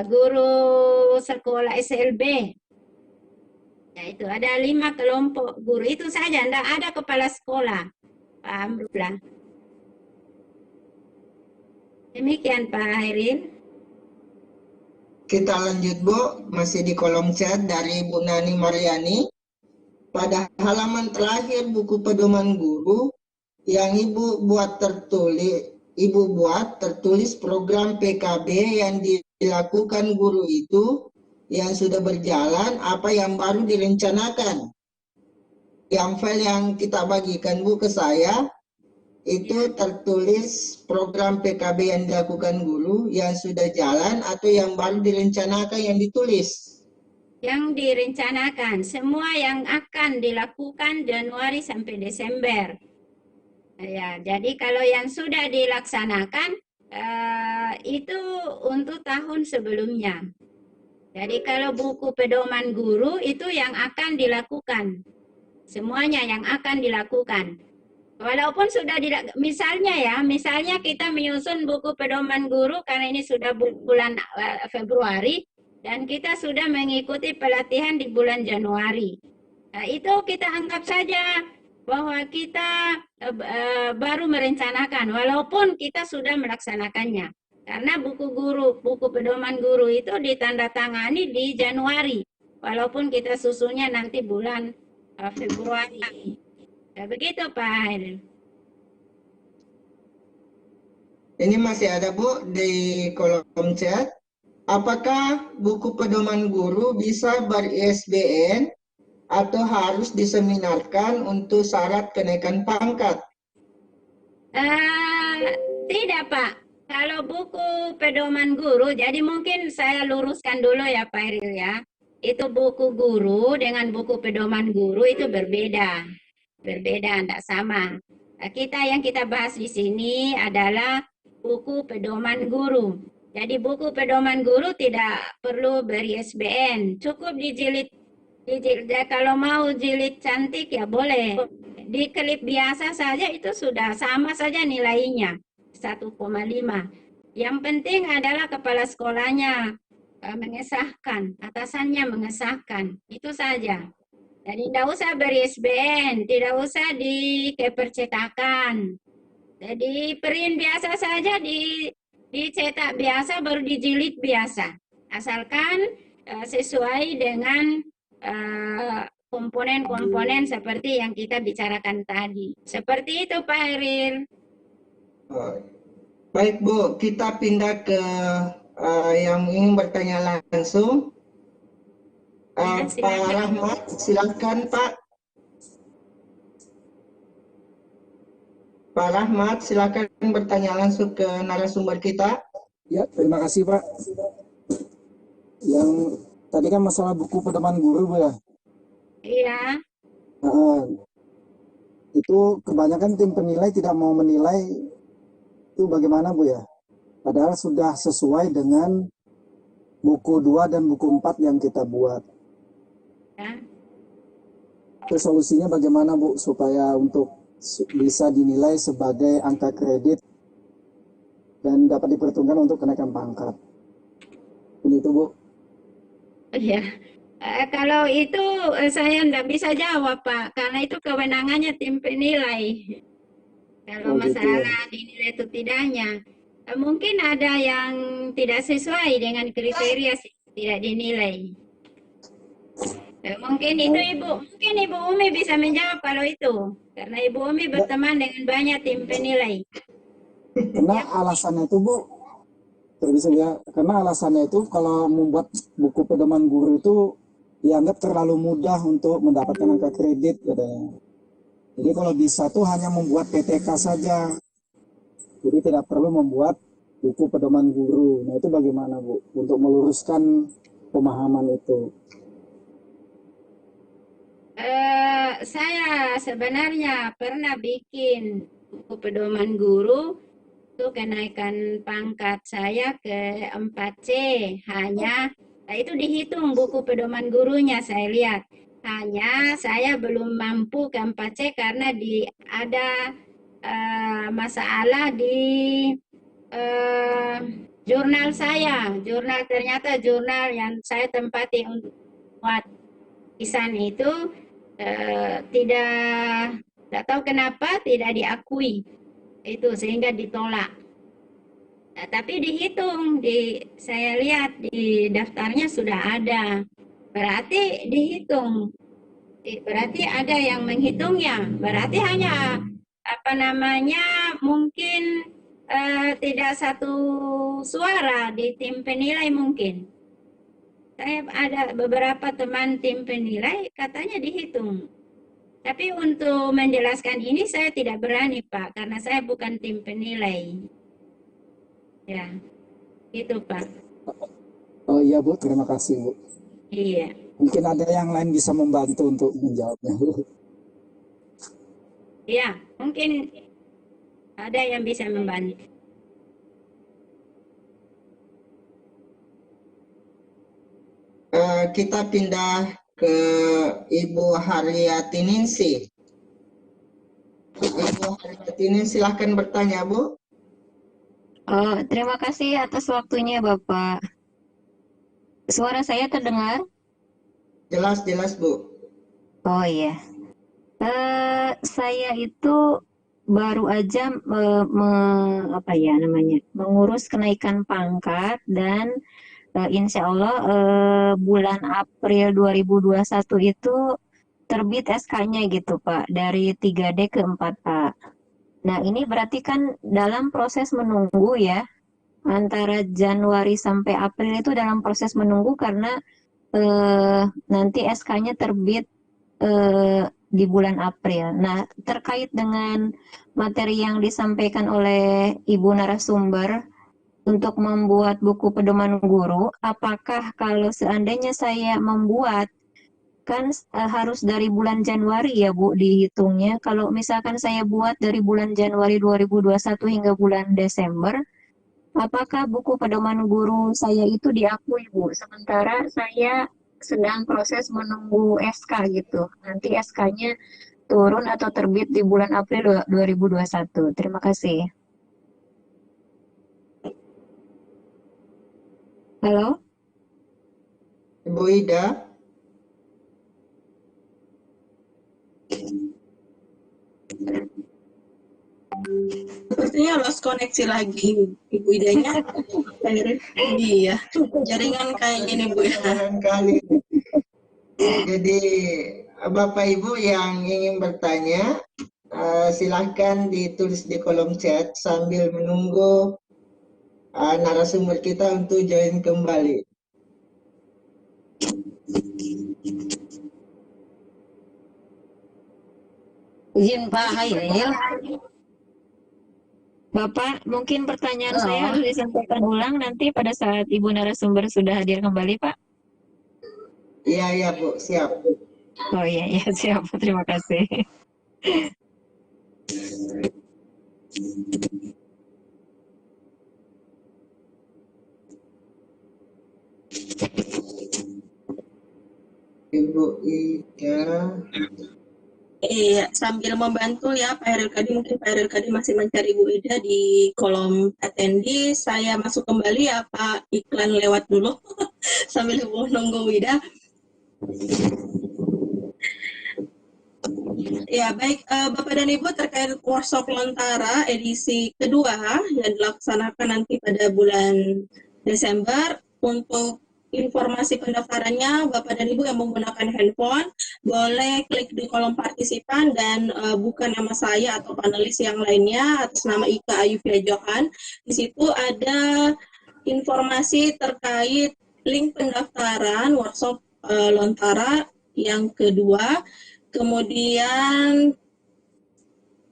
guru sekolah SLB. Ya, itu ada 5 kelompok guru itu saja, tidak ada kepala sekolah. Pak Amrullah. Demikian Pak Hairil. Kita lanjut, Bu, masih di kolom chat dari Bu Nani Mariani. Pada halaman terakhir buku pedoman guru yang Ibu buat tertulis program PKB yang dilakukan guru itu yang sudah berjalan, apa yang baru direncanakan. Yang file yang kita bagikan, Bu, ke saya, itu tertulis program PKB yang dilakukan guru yang sudah jalan atau yang baru direncanakan yang ditulis. Yang direncanakan, semua yang akan dilakukan Januari sampai Desember. Ya, jadi kalau yang sudah dilaksanakan itu untuk tahun sebelumnya. Jadi kalau buku pedoman guru itu yang akan dilakukan. Semuanya yang akan dilakukan. Walaupun sudah misalnya kita menyusun buku pedoman guru karena ini sudah bulan Februari dan kita sudah mengikuti pelatihan di bulan Januari. Nah, itu kita anggap saja bahwa kita baru merencanakan walaupun kita sudah melaksanakannya. Karena buku pedoman guru itu ditandatangani di Januari walaupun kita susunnya nanti bulan Februari. Ya, begitu Pak Hairil. Ini masih ada, Bu, di kolom chat. Apakah buku pedoman guru bisa ber-ISBN atau harus diseminarkan untuk syarat kenaikan pangkat? Tidak Pak. Kalau buku pedoman guru, jadi mungkin saya luruskan dulu ya Pak Hairil ya. Itu buku guru dengan buku pedoman guru itu berbeda. Berbeda, tidak sama. Nah, yang kita bahas di sini adalah buku pedoman guru. Jadi buku pedoman guru tidak perlu ber-ISBN, cukup dijilid. Kalau mau jilid cantik ya boleh. Dikelip biasa saja itu sudah sama saja nilainya, 1,5. Yang penting adalah kepala sekolahnya mengesahkan, atasannya mengesahkan, itu saja. Jadi tidak usah ber-ISBN, tidak usah di kepercetakan. Jadi print biasa saja, dicetak biasa, baru dijilid biasa. Asalkan sesuai dengan komponen-komponen seperti yang kita bicarakan tadi. Seperti itu Pak Heril. Oh, baik Bu, kita pindah ke yang ingin bertanya langsung. Ya, Pak silakan. Rahmat, silakan Pak. Pak Rahmat, silakan bertanya langsung ke narasumber kita. Ya, terima kasih Pak. Yang tadi kan masalah buku pedoman guru Bu ya. Iya. Itu kebanyakan tim penilai tidak mau menilai, itu bagaimana Bu ya? Padahal sudah sesuai dengan buku 2 dan buku 4 yang kita buat. Ya. Itu solusinya bagaimana Bu supaya untuk bisa dinilai sebagai angka kredit dan dapat diperhitungkan untuk kenaikan pangkat. Ini itu Bu. Iya. Kalau itu saya tidak bisa jawab Pak, karena itu kewenangannya tim penilai. Kalau Oh, gitu ya. masalah dinilai itu tidaknya, mungkin ada yang tidak sesuai dengan kriteria tidak dinilai. Mungkin Ibu Umi bisa menjawab kalau itu, karena Ibu Umi berteman dengan banyak tim penilai. Karena alasannya itu Bu, bisa ya, karena alasannya itu kalau membuat buku pedoman guru itu dianggap terlalu mudah untuk mendapatkan angka kredit katanya. Jadi kalau bisa tuh hanya membuat PTK saja. Jadi tidak perlu membuat buku pedoman guru. Nah itu bagaimana Bu untuk meluruskan pemahaman itu? Saya sebenarnya pernah bikin buku pedoman guru itu kenaikan pangkat saya ke 4C hanya. Nah, itu dihitung buku pedoman gurunya saya lihat. Hanya saya belum mampu ke 4C karena ada masalah di jurnal saya. Ternyata jurnal yang saya tempati untuk buat tulisan itu tidak tahu kenapa tidak diakui. Itu sehingga ditolak. Nah, tapi dihitung, saya lihat di daftarnya sudah ada, berarti dihitung, berarti ada yang menghitungnya, berarti hanya mungkin tidak satu suara di tim penilai mungkin. Saya ada beberapa teman tim penilai katanya dihitung. Tapi untuk menjelaskan ini saya tidak berani Pak, karena saya bukan tim penilai. Ya, itu Pak. Oh iya Bu, terima kasih Bu. Iya. Mungkin ada yang lain bisa membantu untuk menjawabnya Bu. Iya, mungkin ada yang bisa membantu. Kita pindah ke Ibu Haryatiningsih. Ibu Haryatiningsih, silahkan bertanya Bu. Terima kasih atas waktunya Bapak. Suara saya terdengar? Jelas Bu. Oh iya. Saya itu baru aja mengurus kenaikan pangkat dan insya Allah bulan April 2021 itu terbit SK-nya gitu Pak, dari 3D ke 4A. Nah ini berarti kan dalam proses menunggu ya, antara Januari sampai April itu dalam proses menunggu karena nanti SK-nya terbit di bulan April. Nah terkait dengan materi yang disampaikan oleh Ibu narasumber untuk membuat buku pedoman guru, apakah kalau seandainya saya membuat kan harus dari bulan Januari ya Bu dihitungnya. Kalau misalkan saya buat dari bulan Januari 2021 hingga bulan Desember, apakah buku pedoman guru saya itu diakui Bu? Sementara saya sedang proses menunggu SK gitu. Nanti SK-nya turun atau terbit di bulan April 2021. Terima kasih. Halo? Ibu Ida. Sepertinya lost koneksi lagi Ibu Idanya. Iya, jaringan kayak gini Bu ya. Barangkali. Jadi Bapak Ibu yang ingin bertanya, silahkan ditulis di kolom chat sambil menunggu narasumber kita untuk join kembali. Izin Pak Hairil. Bapak, mungkin pertanyaan saya harus disampaikan ulang nanti pada saat Ibu narasumber sudah hadir kembali, Pak. Iya Bu, siap. Oh iya, iya siap. Terima kasih. Ibu Ida. Iya, sambil membantu ya Pak Heril Kadi, mungkin Pak Heril Kadi masih mencari Bu Ida di kolom attendee. Saya masuk kembali ya Pak, iklan lewat dulu sambil nunggu Bu Ida. Ya baik, Bapak dan Ibu, terkait workshop Lontara edisi kedua yang dilaksanakan nanti pada bulan Desember. Untuk informasi pendaftarannya, Bapak dan Ibu yang menggunakan handphone boleh klik di kolom partisipan dan buka nama saya atau panelis yang lainnya atas nama Ika Ayufia Johan. Di situ ada informasi terkait link pendaftaran workshop Lontara yang kedua. Kemudian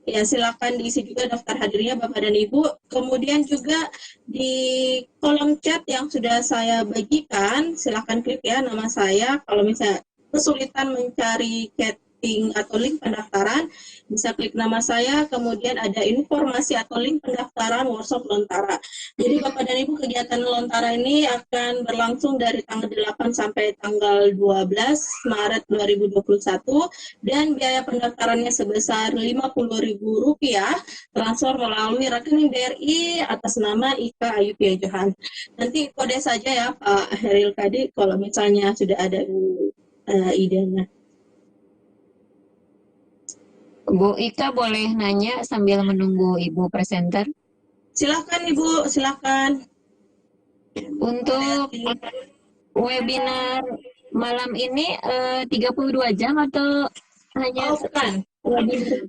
ya silakan diisi juga daftar hadirnya Bapak dan Ibu. Kemudian juga di kolom chat yang sudah saya bagikan, silakan klik ya nama saya. Kalau misalnya kesulitan mencari chatting atau link pendaftaran, bisa klik nama saya, kemudian ada informasi atau link pendaftaran workshop Lontara. Jadi Bapak dan Ibu, kegiatan Lontara ini akan berlangsung dari tanggal 8 sampai tanggal 12 Maret 2021 dan biaya pendaftarannya sebesar Rp50.000 transfer melalui rekening BRI atas nama Ika Ayufia Johan. Nanti kode saja ya Pak Heril Kadi kalau misalnya sudah ada idenya. Bu Ika boleh nanya sambil menunggu Ibu presenter? Silakan Ibu, silakan. Untuk webinar malam ini 32 jam atau hanya bukan. webinar?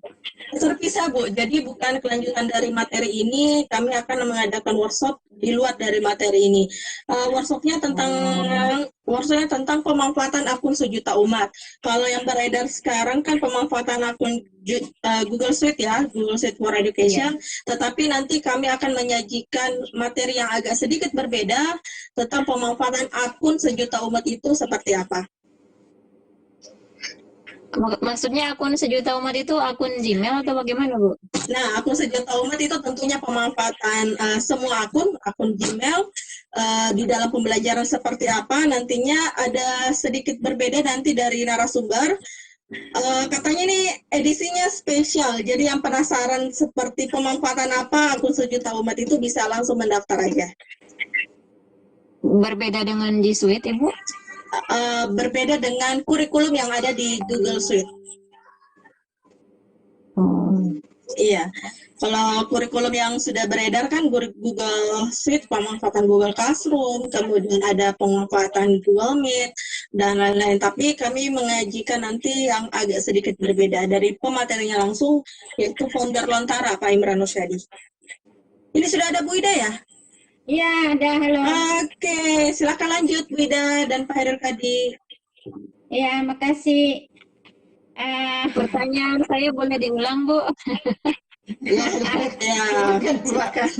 Terpisah Bu, jadi bukan kelanjutan dari materi ini, kami akan mengadakan workshop di luar dari materi ini. Workshopnya tentang pemanfaatan akun sejuta umat. Kalau yang beredar sekarang kan pemanfaatan akun Google Suite ya, Google Suite for Education, tetapi nanti kami akan menyajikan materi yang agak sedikit berbeda tentang pemanfaatan akun sejuta umat itu seperti apa. Maksudnya akun sejuta umat itu akun Gmail atau bagaimana, Bu? Nah, akun sejuta umat itu tentunya pemanfaatan semua akun Gmail di dalam pembelajaran seperti apa. Nantinya ada sedikit berbeda nanti dari narasumber. Katanya ini edisinya spesial, jadi yang penasaran seperti pemanfaatan apa akun sejuta umat itu bisa langsung mendaftar aja. Berbeda dengan G Suite, Ibu? Berbeda dengan kurikulum yang ada di Google Suite. Iya, kalau kurikulum yang sudah beredar kan Google Suite, pemanfaatan Google Classroom, kemudian ada pemanfaatan Google Meet, dan lain-lain. Tapi kami mengajikan nanti yang agak sedikit berbeda dari pematerinya langsung, yaitu founder Lontara, Pak Imran Nusyadi. Ini sudah ada Bu Ida ya? Iya, ada, halo. Oke, silakan lanjut Bu Ida dan Pak Heril Kadi. Ya, makasih. Pertanyaan saya boleh diulang, Bu? Ya, silakan.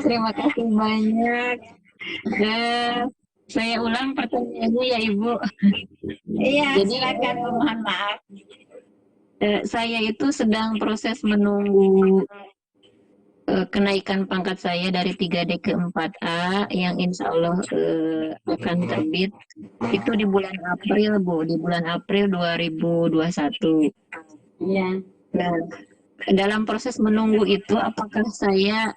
Terima kasih banyak. Saya ulang pertanyaannya ya, Ibu. Iya, Jadi, silakan, mohon maaf. Saya itu sedang proses menunggu kenaikan pangkat saya dari 3D ke 4A yang insya Allah akan terbit itu di bulan April, Bu, di bulan April 2021. Iya. Nah, dalam proses menunggu itu apakah saya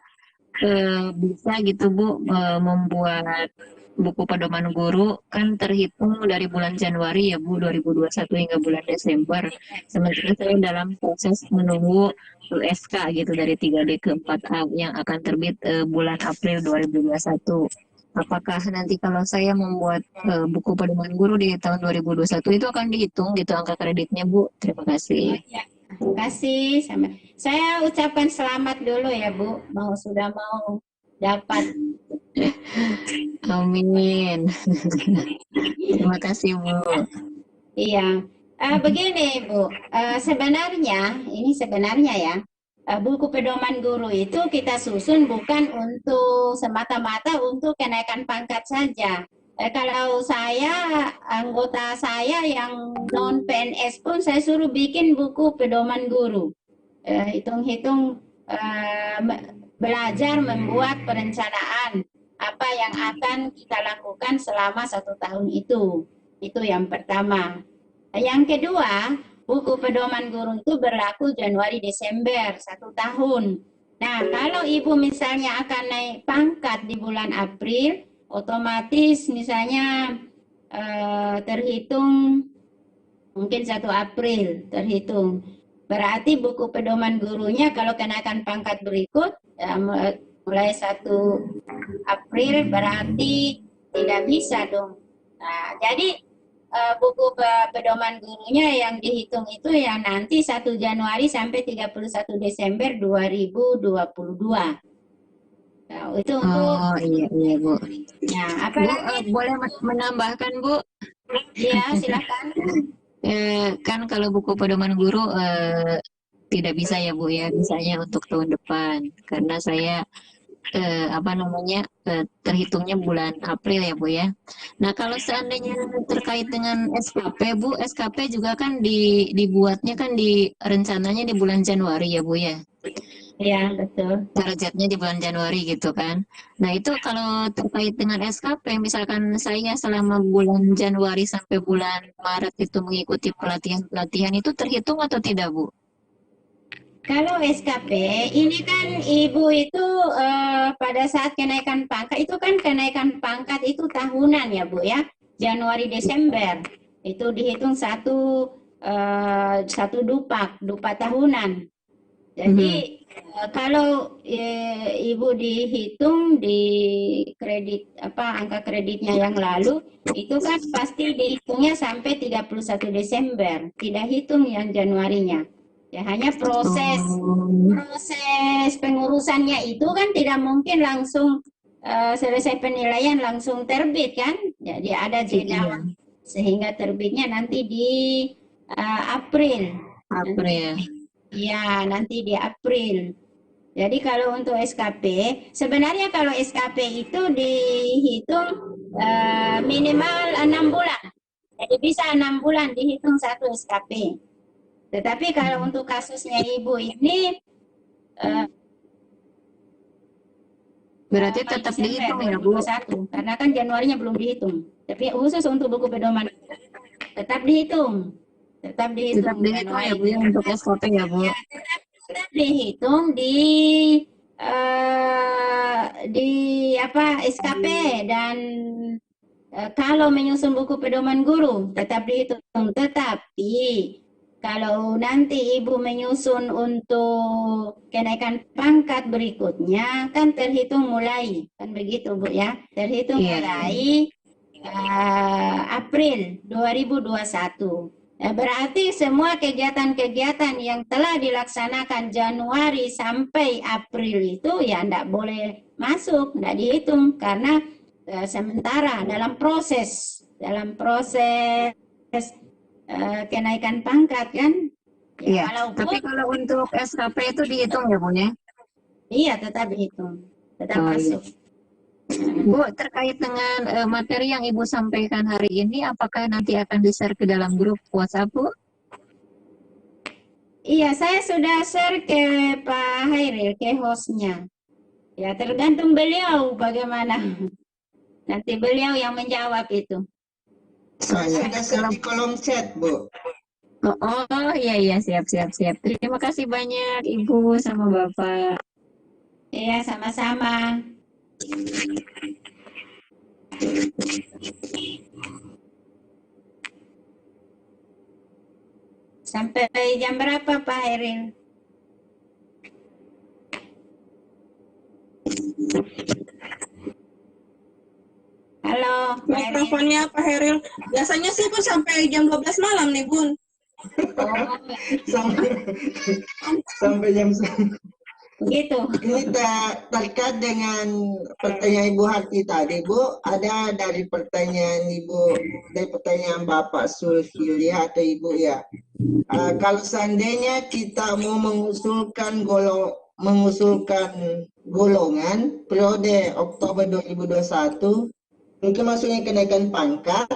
bisa gitu Bu membuat buku pedoman guru kan terhitung dari bulan Januari ya Bu 2021 hingga bulan Desember. Sementara saya dalam proses menunggu SK gitu dari 3D ke 4A yang akan terbit bulan April 2021. apakah nanti kalau saya membuat buku pedoman guru di tahun 2021 itu akan dihitung gitu angka kreditnya, Bu? Terima kasih. Ya, terima kasih. Saya ucapkan selamat dulu ya Bu, sudah mau dapat. Amin. Terima kasih, Bu. Iya, begini Bu, sebenarnya ya, buku pedoman guru itu kita susun bukan untuk semata-mata untuk kenaikan pangkat saja. Kalau anggota saya yang non PNS pun saya suruh bikin buku pedoman guru. Hitung-hitung belajar membuat perencanaan apa yang akan kita lakukan selama 1 tahun itu. Itu yang pertama. Yang kedua, buku pedoman guru itu berlaku Januari Desember 1 tahun. Nah, kalau Ibu misalnya akan naik pangkat di bulan April, otomatis misalnya terhitung mungkin 1 April terhitung. Berarti buku pedoman gurunya kalau kenaikan pangkat berikut mulai 1 April berarti tidak bisa dong. Nah, jadi buku pedoman gurunya yang dihitung itu yang nanti 1 Januari sampai 31 Desember 2022. Nah, itu untuk iya Bu. Nah, Bu, apalagi boleh menambahkan, Bu? ya silakan. Kan kalau buku pedoman guru tidak bisa ya Bu ya, misalnya untuk tahun depan karena saya terhitungnya bulan April ya Bu ya. Nah kalau seandainya terkait dengan SKP Bu, SKP juga kan dibuatnya kan rencananya di bulan Januari ya Bu ya. Ya betul. Targetnya di bulan Januari gitu kan. Nah itu kalau terkait dengan SKP, misalkan saya selama bulan Januari sampai bulan Maret itu mengikuti pelatihan itu terhitung atau tidak Bu? Kalau SKP, ini kan Ibu itu pada saat kenaikan pangkat, itu kan kenaikan pangkat itu tahunan ya Bu ya, Januari Desember. Itu dihitung satu dupa tahunan. Jadi kalau Ibu dihitung di kredit angka kreditnya yang lalu, itu kan pasti dihitungnya sampai 31 Desember, tidak hitung yang Januarinya. Ya hanya proses pengurusannya itu kan tidak mungkin langsung selesai penilaian langsung terbit kan. Jadi ada jeda sehingga terbitnya nanti di April. Ya, nanti di April. Jadi kalau untuk SKP, sebenarnya kalau SKP itu dihitung minimal 6 bulan. Jadi bisa 6 bulan dihitung 1 SKP. Tetapi kalau untuk kasusnya Ibu ini berarti tetap dihitung ya Bu? Karena kan Januarinya belum dihitung. Tapi khusus untuk buku pedoman tetap dihitung. Tetap dihitung ya Bu ya untuk SKP ya Bu? Ya, tetap dihitung di SKP dan kalau menyusun buku pedoman guru tetap dihitung. Tetapi kalau nanti Ibu menyusun untuk kenaikan pangkat berikutnya kan terhitung mulai kan begitu Bu ya, terhitung mulai April 2021. Berarti semua kegiatan-kegiatan yang telah dilaksanakan Januari sampai April itu ya tidak boleh masuk, tidak dihitung karena sementara dalam proses kenaikan pangkat kan. Ya, tapi kalau untuk SKP itu dihitung ya Bu ya? Iya tetap dihitung, tetap masuk. Bu, terkait dengan materi yang Ibu sampaikan hari ini, apakah nanti akan di-share ke dalam grup WhatsApp, Bu? Iya, saya sudah share ke Pak Hairil, ke hostnya. Ya, tergantung beliau bagaimana. Nanti beliau yang menjawab itu. Saya sudah share di kolom chat, Bu. Oh, iya, siap. Terima kasih banyak, Ibu sama Bapak. Iya, sama-sama. Sampai jam berapa Pak Hairil? Mikrofonnya Pak Heril. Biasanya sih Bun sampai jam 12 malam nih Bun. Sampai jam Begitu. ini terkait dengan pertanyaan Ibu Harti tadi, Bu, ada dari pertanyaan Bapak Sulfilia atau Ibu ya. Kalau seandainya kita mau mengusulkan golongan periode Oktober 2021, mungkin maksudnya kenaikan pangkat,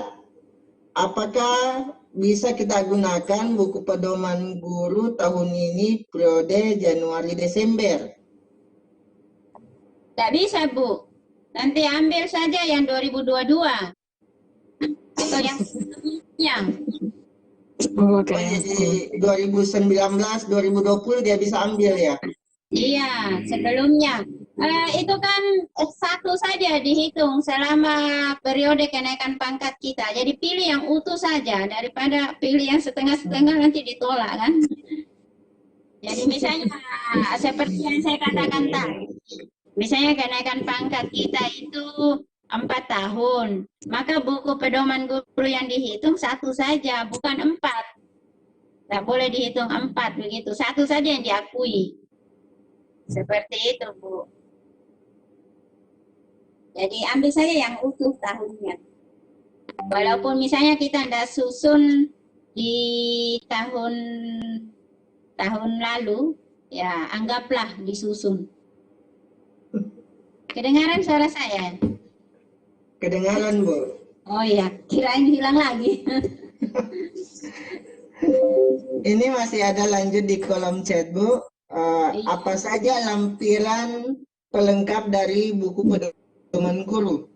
apakah bisa kita gunakan buku pedoman guru tahun ini periode Januari-Desember? Tidak bisa, Bu. Nanti ambil saja yang 2022. Atau yang sebelumnya. Oke. Jadi 2019, 2020 dia bisa ambil ya? Iya, sebelumnya. Itu kan satu saja dihitung selama periode kenaikan pangkat kita. Jadi pilih yang utuh saja daripada pilih yang setengah-setengah nanti ditolak kan. Jadi misalnya seperti yang saya katakan tadi, misalnya kenaikan pangkat kita itu 4 tahun, maka buku pedoman guru yang dihitung satu saja, bukan 4. Tidak boleh dihitung 4 begitu, satu saja yang diakui. Seperti itu, Bu. Jadi ambil saja yang utuh tahunnya. Walaupun misalnya kita tidak susun di tahun lalu, ya anggaplah disusun. Kedengaran suara saya? Kedengaran, Bu. Oh iya, kirain hilang lagi. Ini masih ada lanjut di kolom chat, Bu. Apa saja lampiran pelengkap dari buku pedoman guru?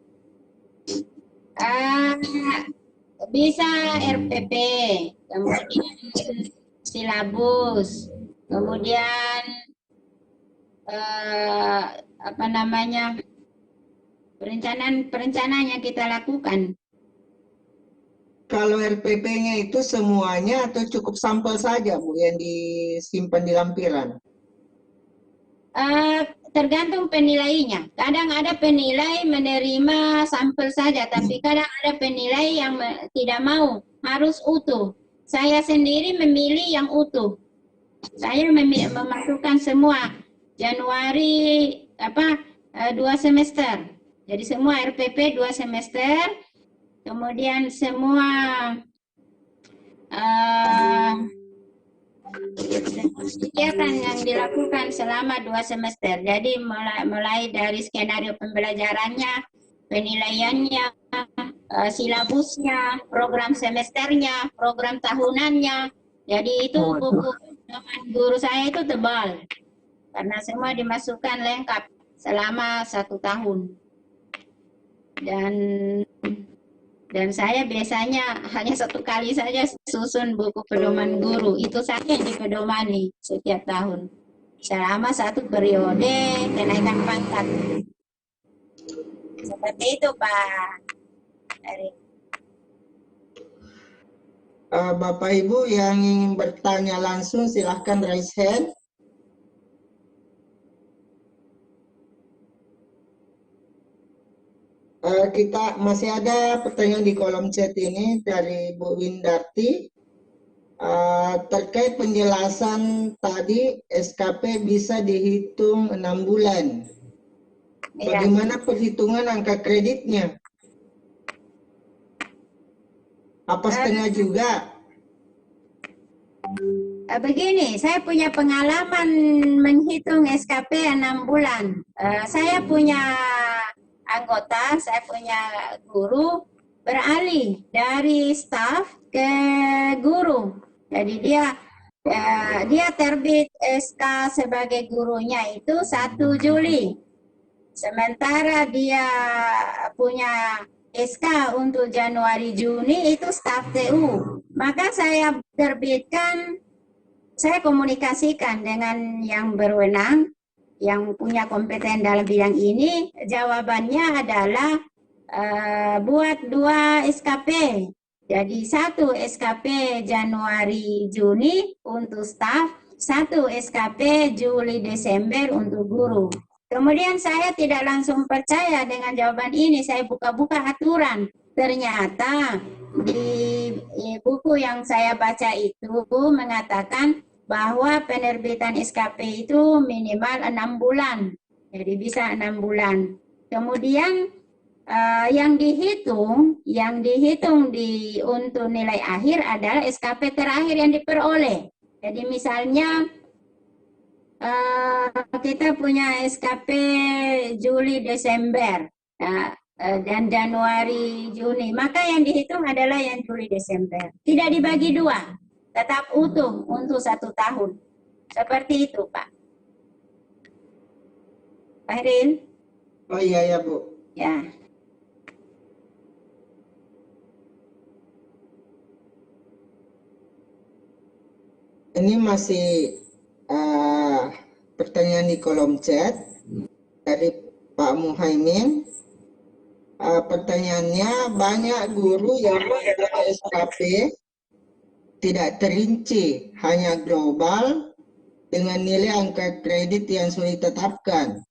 Bisa RPP, kemudian silabus, kemudian perencanaan yang kita lakukan. Kalau RPP-nya itu semuanya atau cukup sampel saja, Bu, yang disimpan di lampiran? Tergantung penilainya. Kadang ada penilai menerima sampel saja, tapi kadang ada penilai yang tidak mau, harus utuh. Saya sendiri memilih yang utuh. Saya memasukkan semua Januari 2 semester. Jadi semua RPP 2 semester. Kemudian semua kegiatan yang dilakukan selama 2 semester. Jadi mulai dari skenario pembelajarannya, penilaiannya, silabusnya, program semesternya, program tahunannya. Jadi itu buku pedoman guru saya itu tebal. Karena semua dimasukkan lengkap selama 1 tahun. Dan saya biasanya hanya 1 kali saja susun buku pedoman guru. Itu saja yang dipedomani setiap tahun. Selama 1 periode kenaikan pangkat. Seperti itu, Pak Erik. Bapak Ibu yang ingin bertanya langsung silahkan raise hand. Kita masih ada pertanyaan di kolom chat ini dari Bu Windarti terkait penjelasan tadi SKP bisa dihitung 6 bulan. Bagaimana perhitungan angka kreditnya? Apa setengah juga? Begini, saya punya pengalaman menghitung SKP 6 bulan. Saya punya anggota, saya punya guru beralih dari staf ke guru. Jadi dia terbit SK sebagai gurunya itu 1 Juli. Sementara dia punya SK untuk Januari Juni itu staf TU. Maka saya terbitkan, saya komunikasikan dengan yang berwenang, yang punya kompeten dalam bidang ini. Jawabannya adalah buat 2 SKP. Jadi 1 SKP Januari Juni untuk staf, 1 SKP Juli Desember untuk guru. Kemudian saya tidak langsung percaya dengan jawaban ini. Saya buka-buka aturan. Ternyata di buku yang saya baca itu mengatakan bahwa penerbitan SKP itu minimal 6 bulan. Jadi bisa 6 bulan. Kemudian yang dihitung untuk nilai akhir adalah SKP terakhir yang diperoleh. Jadi misalnya kita punya SKP Juli Desember dan Januari Juni, maka yang dihitung adalah yang Juli Desember. Tidak dibagi dua, tetap utuh untuk 1 tahun. Seperti itu, Pak. Pak Heril? Oh iya ya Bu. Ya. Ini masih pertanyaan di kolom chat dari Pak Muhaimin. Pertanyaannya, banyak guru yang membuat SKP tidak terinci, hanya global dengan nilai angka kredit yang sudah ditetapkan.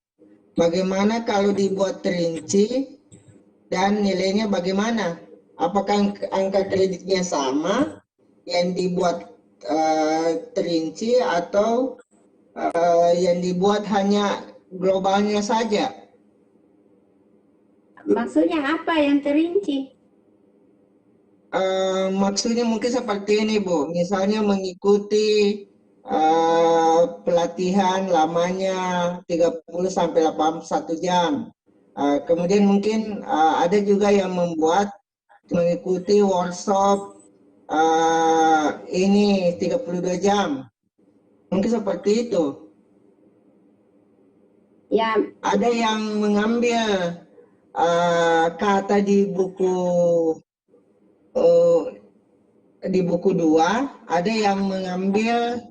Bagaimana kalau dibuat terinci dan nilainya bagaimana? Apakah angka kreditnya sama yang dibuat terinci atau yang dibuat hanya globalnya saja? Maksudnya apa yang terinci? Maksudnya mungkin seperti ini Bu, misalnya mengikuti pelatihan lamanya 30 sampai 81 jam. Kemudian mungkin ada juga yang membuat mengikuti workshop ini 32 jam. Mungkin seperti itu. Ya, Ada yang mengambil kata di buku 2, ada yang mengambil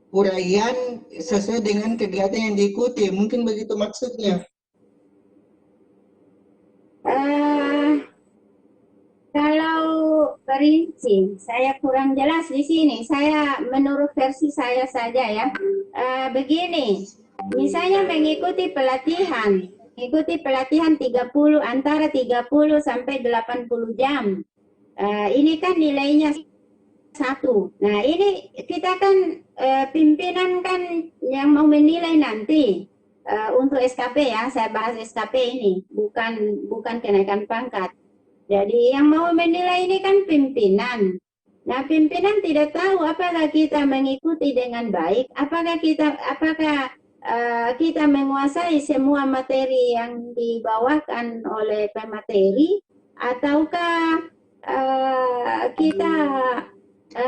uraian sesuai dengan kegiatan yang diikuti. Mungkin begitu maksudnya. Kalau perinci, saya kurang jelas di sini. Saya menurut versi saya saja ya. Begini, misalnya mengikuti pelatihan 30 antara 30 sampai 80 jam. Ini kan nilainya 1. Nah, ini kita kan pimpinan kan yang mau menilai nanti untuk SKP ya. Saya bahas SKP ini, bukan kenaikan pangkat. Jadi yang mau menilai ini kan pimpinan. Nah, pimpinan tidak tahu apakah kita mengikuti dengan baik, apakah kita menguasai semua materi yang dibawakan oleh pemateri, ataukah kita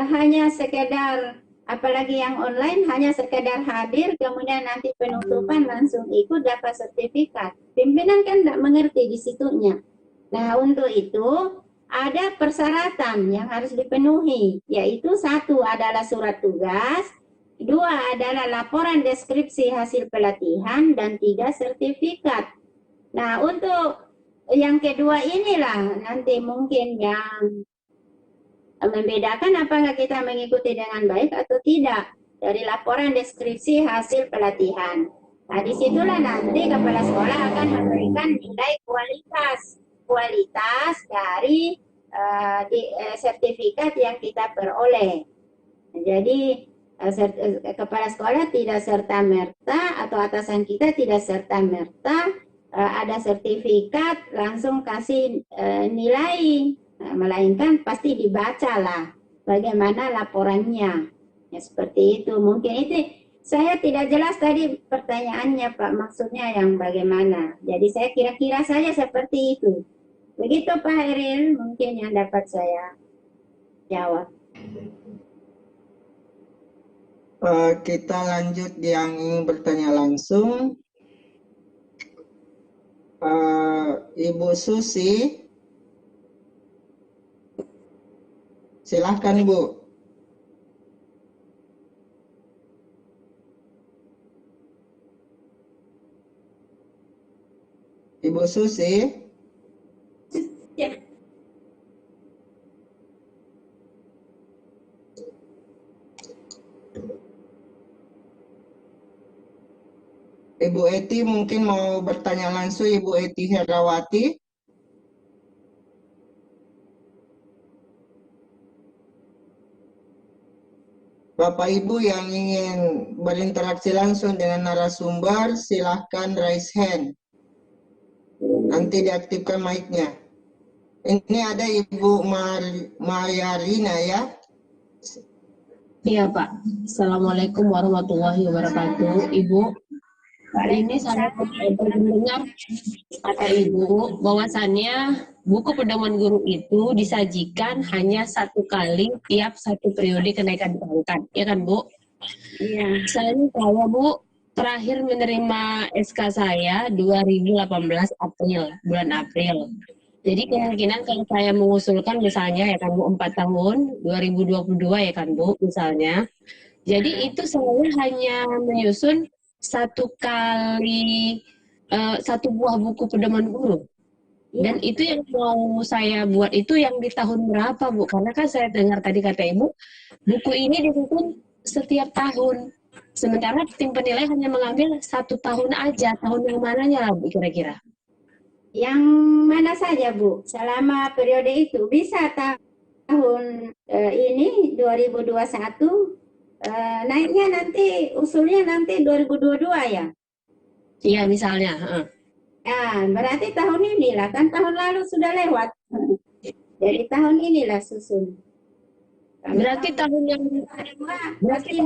hanya sekedar, apalagi yang online, hanya sekedar hadir, kemudian nanti penutupan langsung ikut dapat sertifikat. Pimpinan kan tidak mengerti di situnya. Nah, untuk itu ada persyaratan yang harus dipenuhi, yaitu 1 adalah surat tugas, 2 adalah laporan deskripsi hasil pelatihan, dan 3 sertifikat. Nah, untuk yang kedua inilah nanti mungkin yang membedakan apakah kita mengikuti dengan baik atau tidak dari laporan deskripsi hasil pelatihan. Nah, disitulah nanti kepala sekolah akan memberikan nilai kualitas dari sertifikat yang kita peroleh. Jadi kepala sekolah tidak serta-merta atau atasan kita tidak serta-merta ada sertifikat langsung kasih nilai, melainkan pasti dibacalah bagaimana laporannya. Ya, seperti itu. Mungkin itu saya tidak jelas tadi pertanyaannya Pak, maksudnya yang bagaimana. Jadi saya kira-kira saja seperti itu. Begitu Pak Eril, mungkin yang dapat saya jawab. Kita lanjut yang ingin bertanya langsung. Ibu Susi, silahkan Ibu. Ibu Susi. Ya. Ibu Eti mungkin mau bertanya langsung, Ibu Eti Herawati. Bapak Ibu yang ingin berinteraksi langsung dengan narasumber, silahkan raise hand. Nanti diaktifkan mic-nya. Ini ada Ibu Mayarina ya. Iya Pak. Assalamualaikum warahmatullahi wabarakatuh. Ibu, hari ini saya mendengar kata Ibu bahwasannya buku pedoman guru itu disajikan hanya 1 kali tiap 1 periode kenaikan pangkat, ya kan Bu? Iya. Saya Bu terakhir menerima SK saya 2018 April, bulan April. Jadi kemungkinan kalau saya mengusulkan misalnya ya kan Bu 4 tahun 2022 ya kan Bu misalnya. Jadi itu saya hanya menyusun 1 kali 1 buah buku pedoman guru. Dan itu yang mau saya buat itu yang di tahun berapa Bu? Karena kan saya dengar tadi kata Ibu, buku ini disusun setiap tahun. Sementara tim penilai hanya mengambil 1 tahun aja. Tahun yang mananya lah Bu kira-kira? Yang mana saja Bu? Selama periode itu bisa tahun ini 2021 naiknya nanti usulnya nanti 2022 ya? Iya misalnya. Ya, berarti tahun inilah kan tahun lalu sudah lewat. Jadi tahun inilah susun. Berarti tahun yang berarti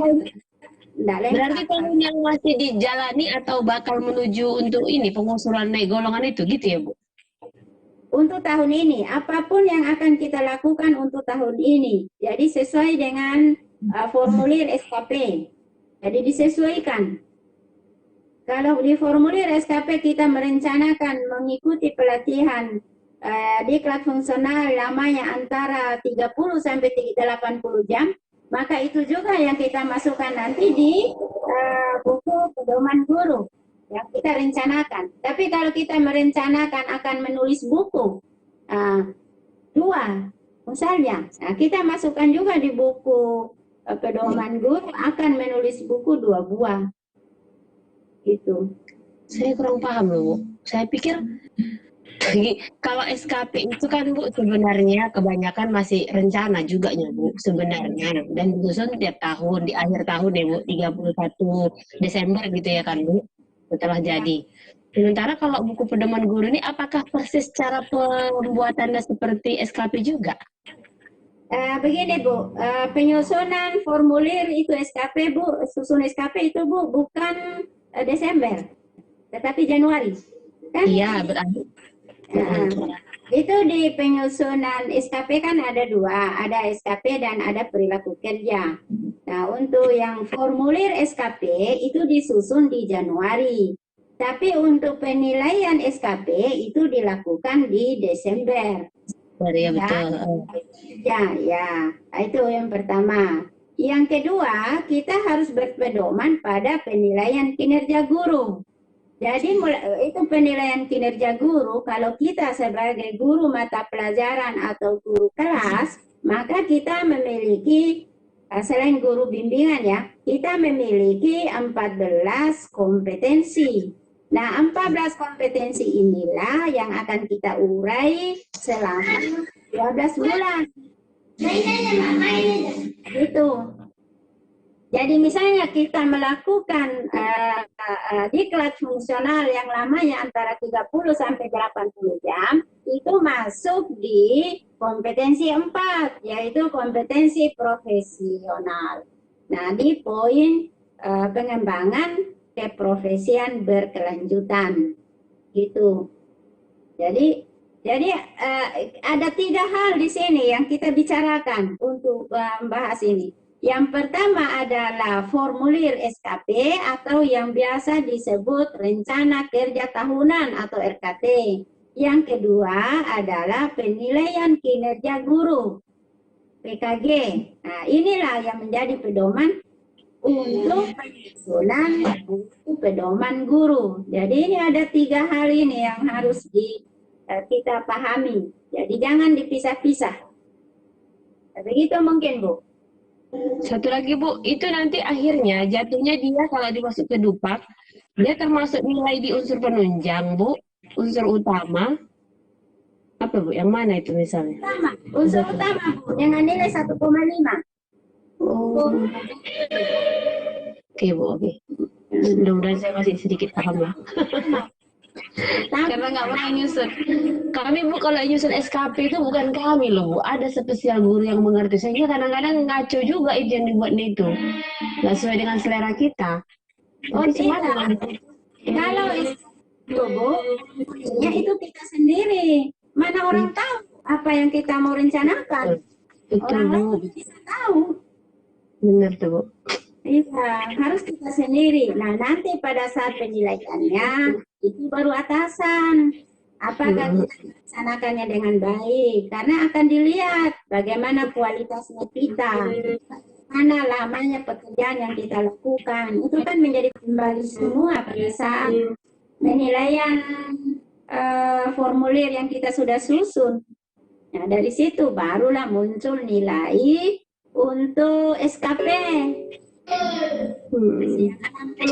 tahun yang masih dijalani atau bakal menuju untuk ini pengusulan naik golongan itu gitu ya Bu? Untuk tahun ini, apapun yang akan kita lakukan untuk tahun ini, jadi sesuai dengan formulir SKP. Jadi disesuaikan. Kalau di formulir SKP kita merencanakan mengikuti pelatihan diklat fungsional lamanya antara 30 sampai 80 jam, maka itu juga yang kita masukkan nanti di buku pedoman guru yang kita rencanakan. Tapi kalau kita merencanakan akan menulis buku 2 misalnya, nah kita masukkan juga di buku pedoman guru akan menulis buku 2 buah. Gitu. Saya kurang paham loh Bu. Saya pikir kalau SKP itu kan Bu sebenarnya kebanyakan masih rencana juga ya Bu sebenarnya, dan disusun tiap tahun di akhir tahun ya Bu 31 Desember gitu ya kan Bu setelah jadi. Sementara kalau buku pedoman guru ini apakah persis cara pembuatannya seperti SKP juga? Begini Bu, penyusunan formulir itu SKP Bu, susun SKP itu Bu bukan Desember, tetapi Januari. Kan? Iya berarti. Itu di penyusunan SKP kan ada 2, ada SKP dan ada perilaku kerja. Nah untuk yang formulir SKP itu disusun di Januari, tapi untuk penilaian SKP itu dilakukan di Desember. Ya betul. Ya, itu yang pertama. Yang kedua, kita harus berpedoman pada penilaian kinerja guru. Jadi itu penilaian kinerja guru, kalau kita sebagai guru mata pelajaran atau guru kelas, maka kita memiliki, selain guru bimbingan ya, kita memiliki 14 kompetensi. Nah, 14 kompetensi inilah yang akan kita urai selama 12 bulan. Gitu. Jadi misalnya kita melakukan diklat fungsional yang lamanya antara 30 sampai 80 jam, itu masuk di kompetensi 4, yaitu kompetensi profesional. Nah, di poin pengembangan keprofesian berkelanjutan. Gitu. Jadi ada 3 hal di sini yang kita bicarakan untuk membahas ini. Yang pertama adalah formulir SKP atau yang biasa disebut rencana kerja tahunan atau RKT. Yang kedua adalah penilaian kinerja guru, PKG. Nah, inilah yang menjadi pedoman untuk penyusunan buku pedoman guru. Jadi ini ada 3 hal ini yang harus kita pahami. Jadi jangan dipisah-pisah. Begitu mungkin Bu. Satu lagi Bu, itu nanti akhirnya jatuhnya dia kalau dimasuk ke Dupak, Dia termasuk nilai di unsur penunjang, Bu? Unsur utama? Apa, Bu? Yang mana itu misalnya? Unsur utama, Bu, dengan nilai 1,5. Oh. Oke, Bu, oke. Mudah-mudahan saya masih sedikit paham lah. Karena nggak pernah nyusun. Kami, Bu, kalau nyusun SKP itu bukan kami loh, Bu. Ada spesial guru yang mengerti. Sehingga kadang-kadang ngaco juga itu yang dibuatnya itu. Nggak sesuai dengan selera kita. Oh, Cuman kalau itu, Bu, ya itu kita sendiri. Mana orang tahu apa yang kita mau rencanakan? Betul, Orang Bu. lain bisa tahu. Benar tuh, Bu. Iya, harus kita sendiri. Nah, nanti pada saat penilaiannya, itu baru atasan. Apakah kita melaksanakannya dengan baik? Karena akan dilihat bagaimana kualitasnya kita, mana lamanya pekerjaan yang kita lakukan. Itu kan menjadi kembali semua pada saat penilaian formulir yang kita sudah susun. Nah, dari situ barulah muncul nilai untuk SKP. Yang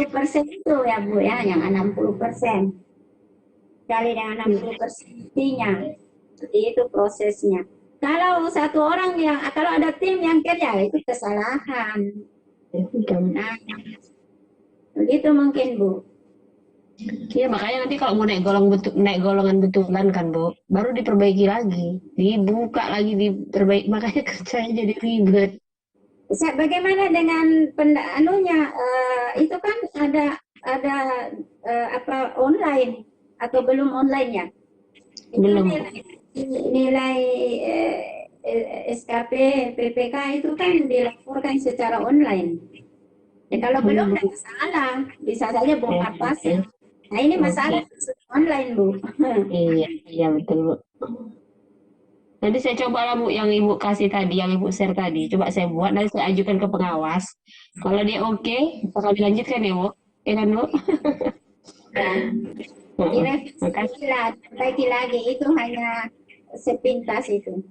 60% itu ya, Bu, ya, yang 60%. Kali dengan 60%-nya. Seperti itu prosesnya. Kalau satu orang kalau ada tim yang kerja, itu kesalahan. Nah, begitu mungkin, Bu. Iya, makanya nanti kalau mau naik golongan betulan kan, Bu, baru diperbaiki lagi, dibuka lagi, diperbaiki, makanya kerjanya jadi ribet. Bagaimana dengan itu kan ada online atau belum online ya? Belum. Nilai SKP PPK itu kan dilaporkan secara online. Ya, kalau belum ada masalah, bisa saja bongkar pasang. Nah, ini masalah online, Bu. Iya betul, Bu. Nanti saya coba lah, Bu, yang Ibu kasih tadi, yang Ibu share tadi. Coba saya buat, nanti saya ajukan ke pengawas. Kalau dia oke, bisa kami lanjutkan ya, Bu? Ya kan, Bu? Direvisi lah, baiki lagi. Itu hanya sepintas itu.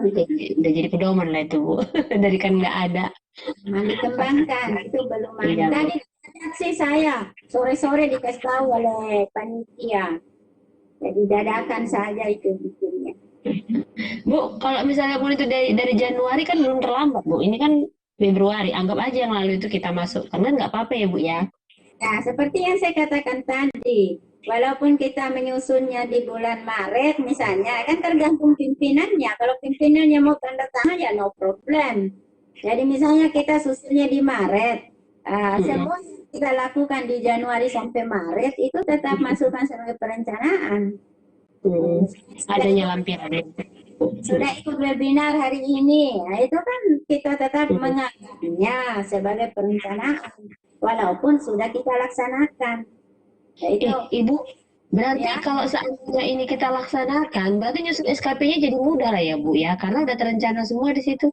Udah jadi pedoman lah itu, Bu. Dari kan nggak ada. Dikembangkan, itu belum ada. Iya, Bu. Tadi sih saya, sore-sore dikasih tahu oleh panitia. Jadi dadakan saja itu bikinnya. Bu, kalau misalnya pun itu dari Januari kan belum terlambat, Bu. Ini kan Februari, anggap aja yang lalu itu kita masuk. Karena nggak apa-apa ya, Bu, ya? Nah, seperti yang saya katakan tadi, walaupun kita menyusunnya di bulan Maret misalnya, kan tergantung pimpinannya. Kalau pimpinannya mau tanda tangan, ya no problem. Jadi misalnya kita susunnya di Maret, semua yang kita lakukan di Januari sampai Maret, itu tetap masukkan sebagai perencanaan. Adanya lampiran. Sudah ikut webinar hari ini, nah, itu kan kita tetap menganggapnya sebagai perencanaan, walaupun sudah kita laksanakan. Yaitu, Ibu, berarti ya, kalau seandainya ini kita laksanakan, berarti nyusun SKP-nya jadi mudah lah ya, Bu, ya? Karena udah terencana semua di situ.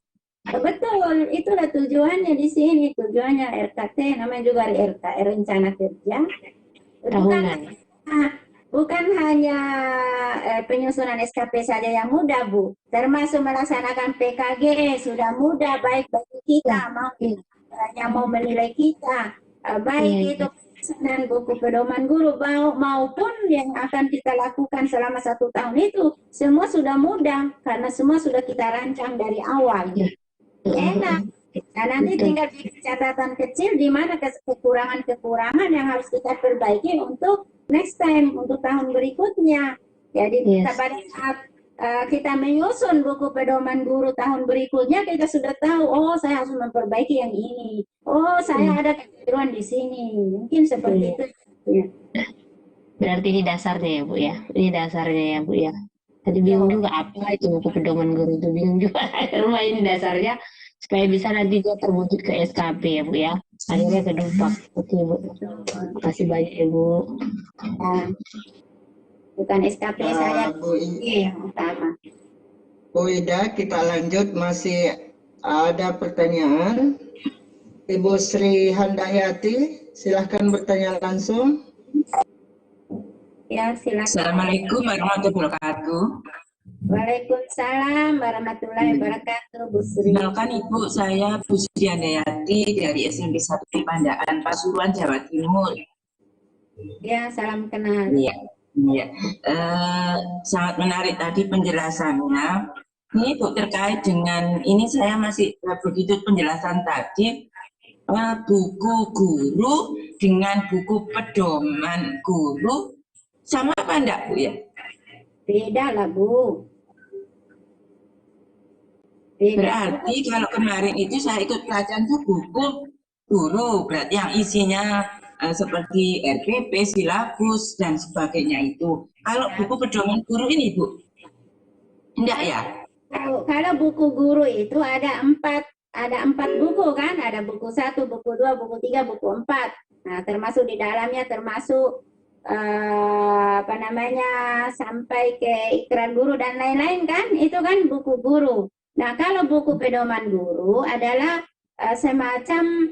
betul, itulah tujuannya di sini, tujuannya RKT, namanya juga rencana kerja. Tahunan. Bukan hanya penyusunan SKP saja yang mudah, Bu. Termasuk melaksanakan PKG sudah mudah, baik bagi kita yang mau menilai kita, baik itu penyusunan buku pedoman guru maupun yang akan kita lakukan selama 1 tahun itu, semua sudah mudah karena semua sudah kita rancang dari awal. Enak. Nah, nanti tinggal bikin catatan kecil di mana kekurangan-kekurangan yang harus kita perbaiki untuk next time, untuk tahun berikutnya. Jadi pada saat kita menyusun buku pedoman guru tahun berikutnya, kita sudah tahu, oh saya harus memperbaiki yang ini. Oh saya ada kekeliruan di sini. Mungkin seperti itu. Ya. Berarti ini dasarnya ya, Bu, ya? Ini dasarnya ya, Bu, ya? Tadi bingung juga apa itu buku pedoman guru itu, bingung juga. Rumah ini dasarnya supaya bisa nanti dia terwujud ke SKP ya, Bu, ya? Akhirnya ke Dupak. Oke, Bu. Terima kasih banyak ya, Bu. Bukan SKP saya yang utama. Bu Ida, kita lanjut, masih ada pertanyaan. Ibu Sri Handayati, silahkan bertanya langsung. Ya, silakan. Assalamualaikum warahmatullahi wabarakatuh. Waalaikumsalam warahmatullahi wabarakatuh, Bu Sri. Kenalkan Ibu, saya Bu Sri Handayati dari SMP 1 Pandaan, Pasuruan, Jawa Timur. Ya, salam kenal. Iya, iya. Sangat menarik tadi penjelasannya. Ini Bu terkait dengan ini saya masih begitu penjelasan tadi buku guru dengan buku pedoman guru sama apa enggak Bu ya? Beda lah, Bu. Beda. Berarti kalau kemarin itu saya ikut pelajaran tuh buku guru, berarti yang isinya seperti RPP, silabus dan sebagainya itu. Kalau buku pedoman guru ini Bu, enggak ya? Kalau buku guru itu ada empat buku kan, ada buku 1, buku 2, buku 3, buku 4. Nah, termasuk di dalamnya termasuk sampai ke ikrar guru dan lain-lain kan, itu kan buku guru. Nah, kalau buku pedoman guru adalah semacam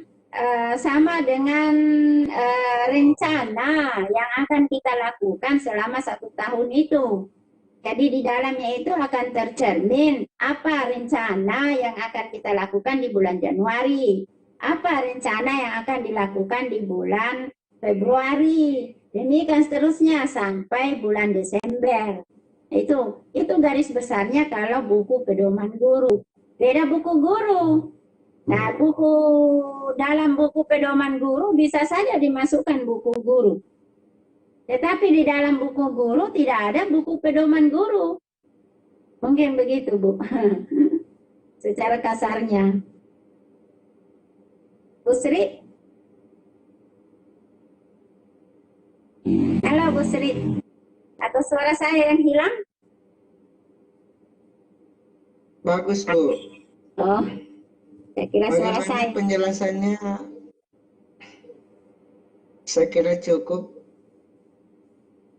sama dengan rencana yang akan kita lakukan selama 1 tahun itu. Jadi di dalamnya itu akan tercermin apa rencana yang akan kita lakukan di bulan Januari, apa rencana yang akan dilakukan di bulan Februari, demikian seterusnya sampai bulan Desember. Itu garis besarnya kalau buku pedoman guru. Beda buku guru. Nah, dalam buku pedoman guru bisa saja dimasukkan buku guru. Tetapi di dalam buku guru tidak ada buku pedoman guru. Mungkin begitu, Bu. Secara kasarnya. Bu Sri? Halo, Bu Sri. Atau suara saya yang hilang? Bagus, Bu. Oh, saya kira suara Bagaimana saya. penjelasannya? Saya kira cukup.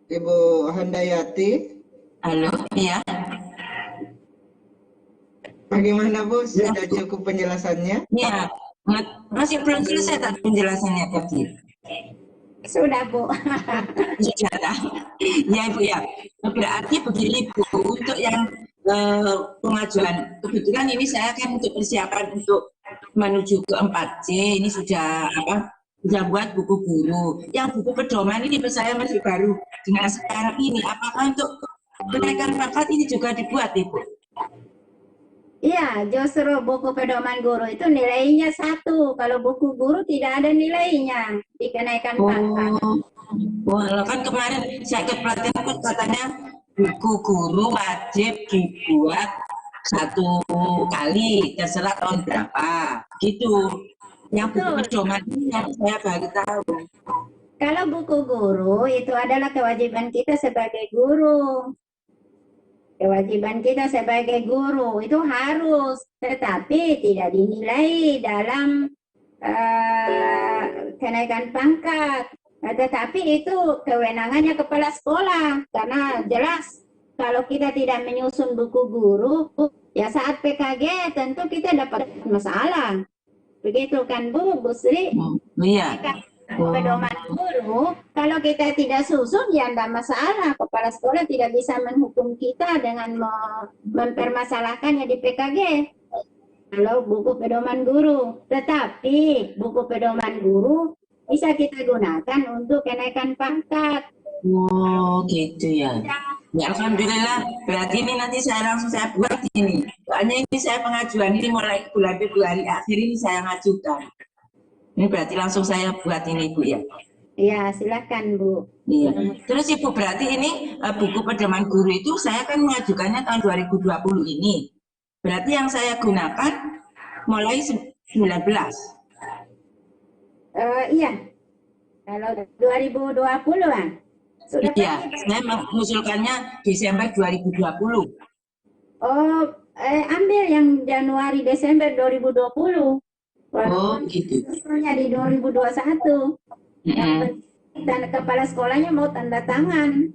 Ibu Handayati, Halo, iya. bagaimana Bu? Sudah cukup penjelasannya? Iya, masih belum selesai tadi penjelasannya tadi. Sudah, Bu. Sudah. Ya Ibu ya. Berarti begini Bu, untuk yang pengajuan, kebetulan ini saya kan untuk persiapan untuk menuju ke 4C, ini sudah buat buku guru. Yang buku pedoman ini saya masih baru dengan sekarang ini. Apakah untuk kenaikan pangkat ini juga dibuat Ibu? Iya, justru buku pedoman guru itu nilainya 1. Kalau buku guru tidak ada nilainya di kenaikan pangkat. Wah, kan kemarin saya ikut pelatihan katanya buku guru wajib dibuat 1 kali, terserah tahun berapa, gitu. Yang buku pedoman ini yang saya baru tahu. Kalau buku guru itu adalah kewajiban kita sebagai guru. Kewajiban kita sebagai guru itu harus, tetapi tidak dinilai dalam kenaikan pangkat. Tetapi itu kewenangannya kepala sekolah, karena jelas kalau kita tidak menyusun buku guru, ya saat PKG tentu kita dapat masalah. Begitu kan Bu Sri? Iya. Pedoman guru, kalau kita tidak susun ya tidak masalah. Kepala sekolah tidak bisa menghukum kita dengan mempermasalahkannya di PKG. Kalau buku pedoman guru, tetapi buku pedoman guru bisa kita gunakan untuk kenaikan pangkat. Oh gitu ya. Ya alhamdulillah. Berarti ini nanti saya buat ini. Soalnya ini saya pengajuan ini mulai bulan Februari akhir ini saya ngajukan. Ini berarti langsung saya buat ini Bu ya. Iya silakan Bu. Iya. Terus Ibu berarti ini buku pedoman guru itu saya kan mengajukannya tahun 2020 ini. Berarti yang saya gunakan mulai 19. Iya. Kalau 2020-an. Sudah iya, saya mengusulkannya Desember 2020. Oh, ambil yang Januari Desember 2020. Oh, gitu. Sebetulnya di 2021. Dan kepala sekolahnya mau tanda tangan.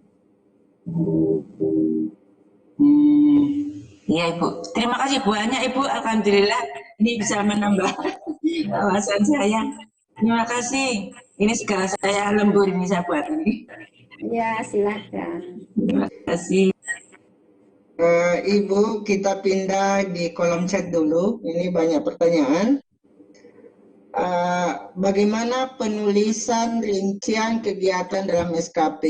Iya Ibu, terima kasih banyak Ibu. Alhamdulillah ini bisa menambah wawasan saya. Terima kasih. Ini segala saya lembur ini saya buat ini. Ya silakan. Terima kasih. Ibu, kita pindah di kolom chat dulu. Ini banyak pertanyaan. bagaimana penulisan rincian kegiatan dalam SKP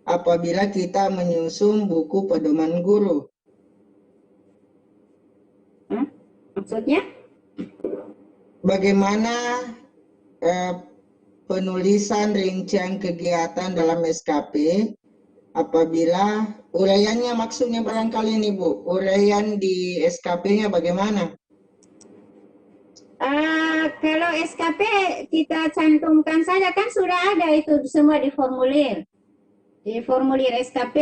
apabila kita menyusun buku pedoman guru? Maksudnya? Bagaimana penulisan rincian kegiatan dalam SKP apabila uraiannya, maksudnya barangkali ini Bu, uraian di SKP-nya bagaimana? Kalau SKP kita cantumkan saja, kan sudah ada itu semua di formulir SKP.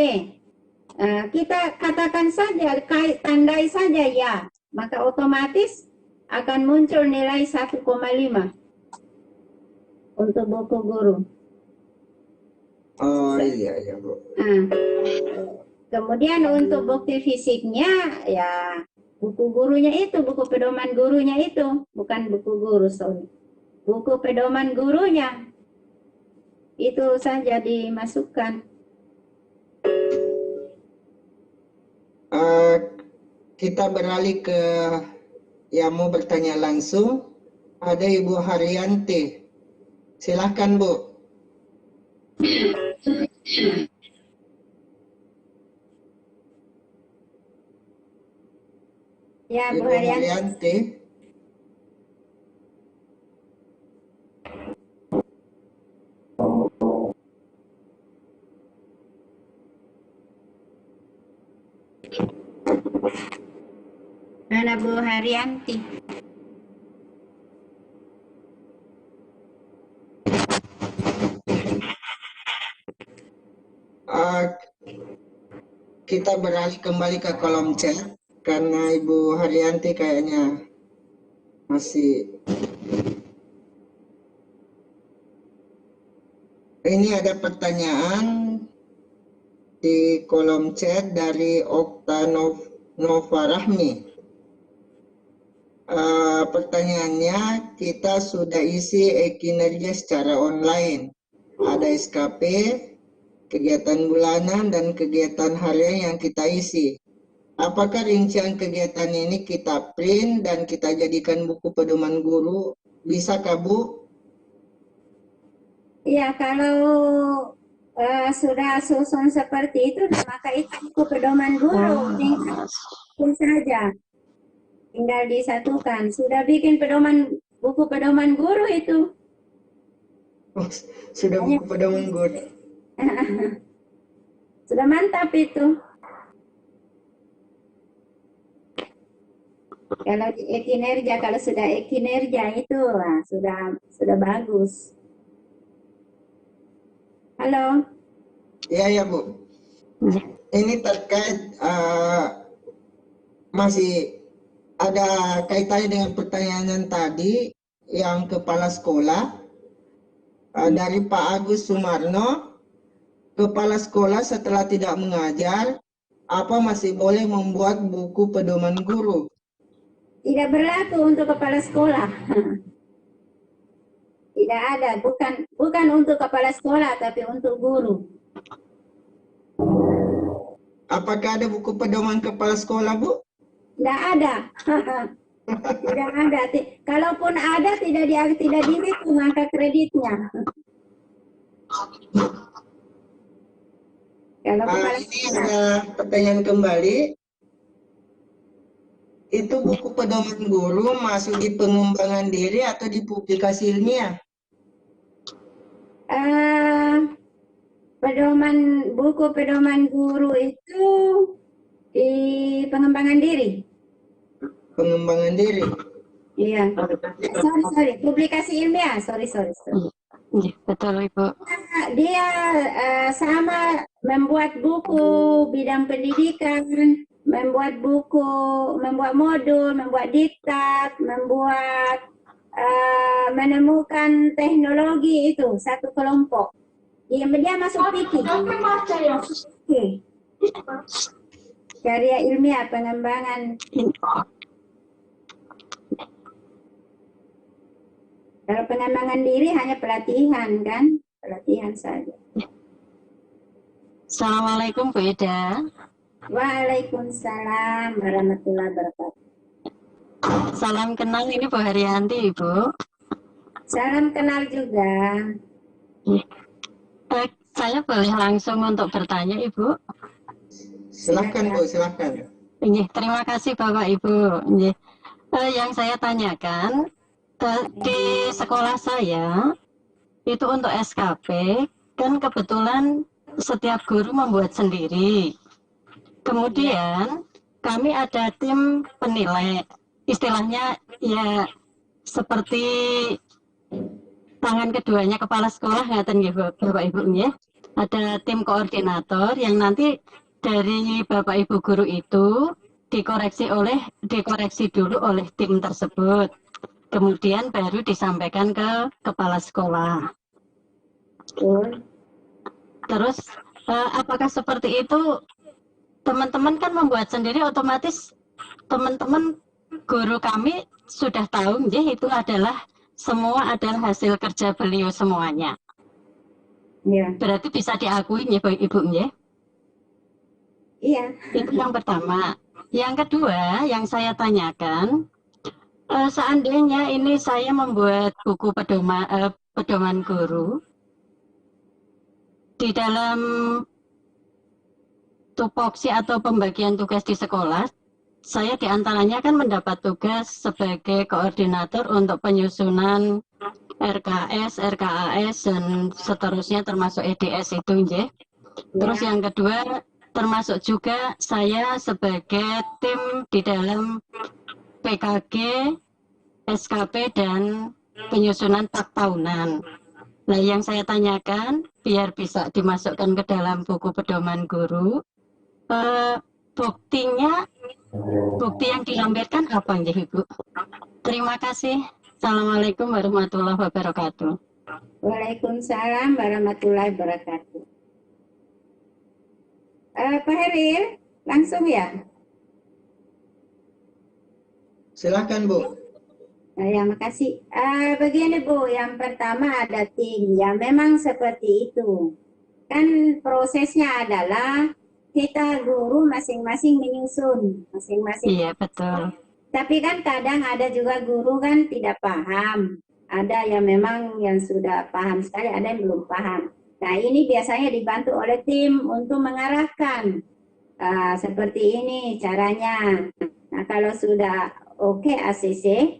Kita katakan saja, tandai saja ya, maka otomatis akan muncul nilai 1,5 untuk buku guru. Oh iya Bu. Kemudian untuk bukti fisiknya ya buku gurunya itu, buku pedoman gurunya itu, bukan buku guru, sorry. Buku pedoman gurunya itu saja dimasukkan. Kita beralih ke yang mau bertanya langsung. Ada Ibu Haryanti. Silahkan Bu. Ya, Bu Ibu Haryanti. Mana Bu Haryanti? Kita beralih kembali ke kolom chat karena Ibu Haryanti kayaknya masih. Ini ada pertanyaan di kolom chat dari Okta Nova Rahmi. Pertanyaannya, kita sudah isi e-kinerja secara online. Ada SKP, kegiatan bulanan, dan kegiatan harian yang kita isi. Apakah rincian kegiatan ini kita print dan kita jadikan buku pedoman guru? Bisakah Bu? Ya, kalau sudah susun seperti itu, maka itu buku pedoman guru. Tinggal saja. Tinggal disatukan. Sudah bikin buku pedoman guru itu. Oh, sudah buku pedoman guru. Sudah mantap itu. Kalau e-kinerja, kalau sudah e-kinerja itu sudah bagus. Halo. Ya Bu. Ini terkait masih ada kaitannya dengan pertanyaan tadi yang kepala sekolah dari Pak Agus Sumarno. Kepala sekolah setelah tidak mengajar, apa masih boleh membuat buku pedoman guru? Tidak berlaku untuk kepala sekolah. Tidak ada, bukan untuk kepala sekolah, tapi untuk guru. Apakah ada buku pedoman kepala sekolah, Bu? Tidak ada. Tidak ada. Kalaupun ada, tidak dihitung angka kreditnya. Kalau ini ada pertanyaan kembali. Itu buku pedoman guru masuk di pengembangan diri atau di publikasi ilmiah? Buku pedoman guru itu di pengembangan diri. Pengembangan diri? Iya. Sorry. Publikasi ilmiah. Sorry. Betul Ibu. Dia sama membuat buku bidang pendidikan, membuat modul, membuat diktat, menemukan teknologi itu satu kelompok. Dia masuk PIKI. Karya ilmiah pengembangan. Kalau pengembangan diri hanya pelatihan kan? Pelatihan saja. Assalamualaikum Bu Ida. Waalaikumsalam warahmatullahi wabarakatuh. Salam kenal, ini Bu Haryanti Ibu. Salam kenal juga. Saya boleh langsung untuk bertanya, Ibu? Silakan Bu, silakan. Terima kasih Bapak Ibu. Yang saya tanyakan, di sekolah saya itu untuk SKP kan kebetulan setiap guru membuat sendiri. Kemudian kami ada tim penilai, istilahnya ya seperti tangan keduanya kepala sekolah, ngaten nggih Bapak Ibu nggih. Ada tim koordinator yang nanti dari Bapak Ibu guru itu dikoreksi dulu oleh tim tersebut. Kemudian baru disampaikan ke kepala sekolah. Terus apakah seperti itu? Teman-teman kan membuat sendiri, otomatis teman-teman guru kami sudah tahu itu adalah semua adalah hasil kerja beliau semuanya. Ya. Berarti bisa diakui ya Ibu ya? Iya. Itu yang pertama. Yang kedua yang saya tanyakan, seandainya ini saya membuat buku pedoman guru, di dalam tupoksi atau pembagian tugas di sekolah, saya diantaranya kan mendapat tugas sebagai koordinator untuk penyusunan RKS, RKAS, dan seterusnya termasuk EDS itu ya. Terus yang kedua, termasuk juga saya sebagai tim di dalam PKG, SKP, dan penyusunan tak tahunan. Nah, yang saya tanyakan, biar bisa dimasukkan ke dalam buku pedoman guru, bukti yang dilampirkan apa nggih Ibu? Terima kasih. Assalamualaikum warahmatullahi wabarakatuh. Waalaikumsalam warahmatullahi wabarakatuh. Pak Heril, langsung ya? Silakan Bu. Ya, makasih. Begini Bu, yang pertama ada tim. Ya, memang seperti itu. Kan prosesnya adalah kita guru masing-masing menyusun, masing-masing. Iya, betul. Tapi kan kadang ada juga guru kan tidak paham. Ada yang memang yang sudah paham sekali, ada yang belum paham. Nah, ini biasanya dibantu oleh tim untuk mengarahkan. Seperti ini caranya. Nah, kalau sudah oke ACC,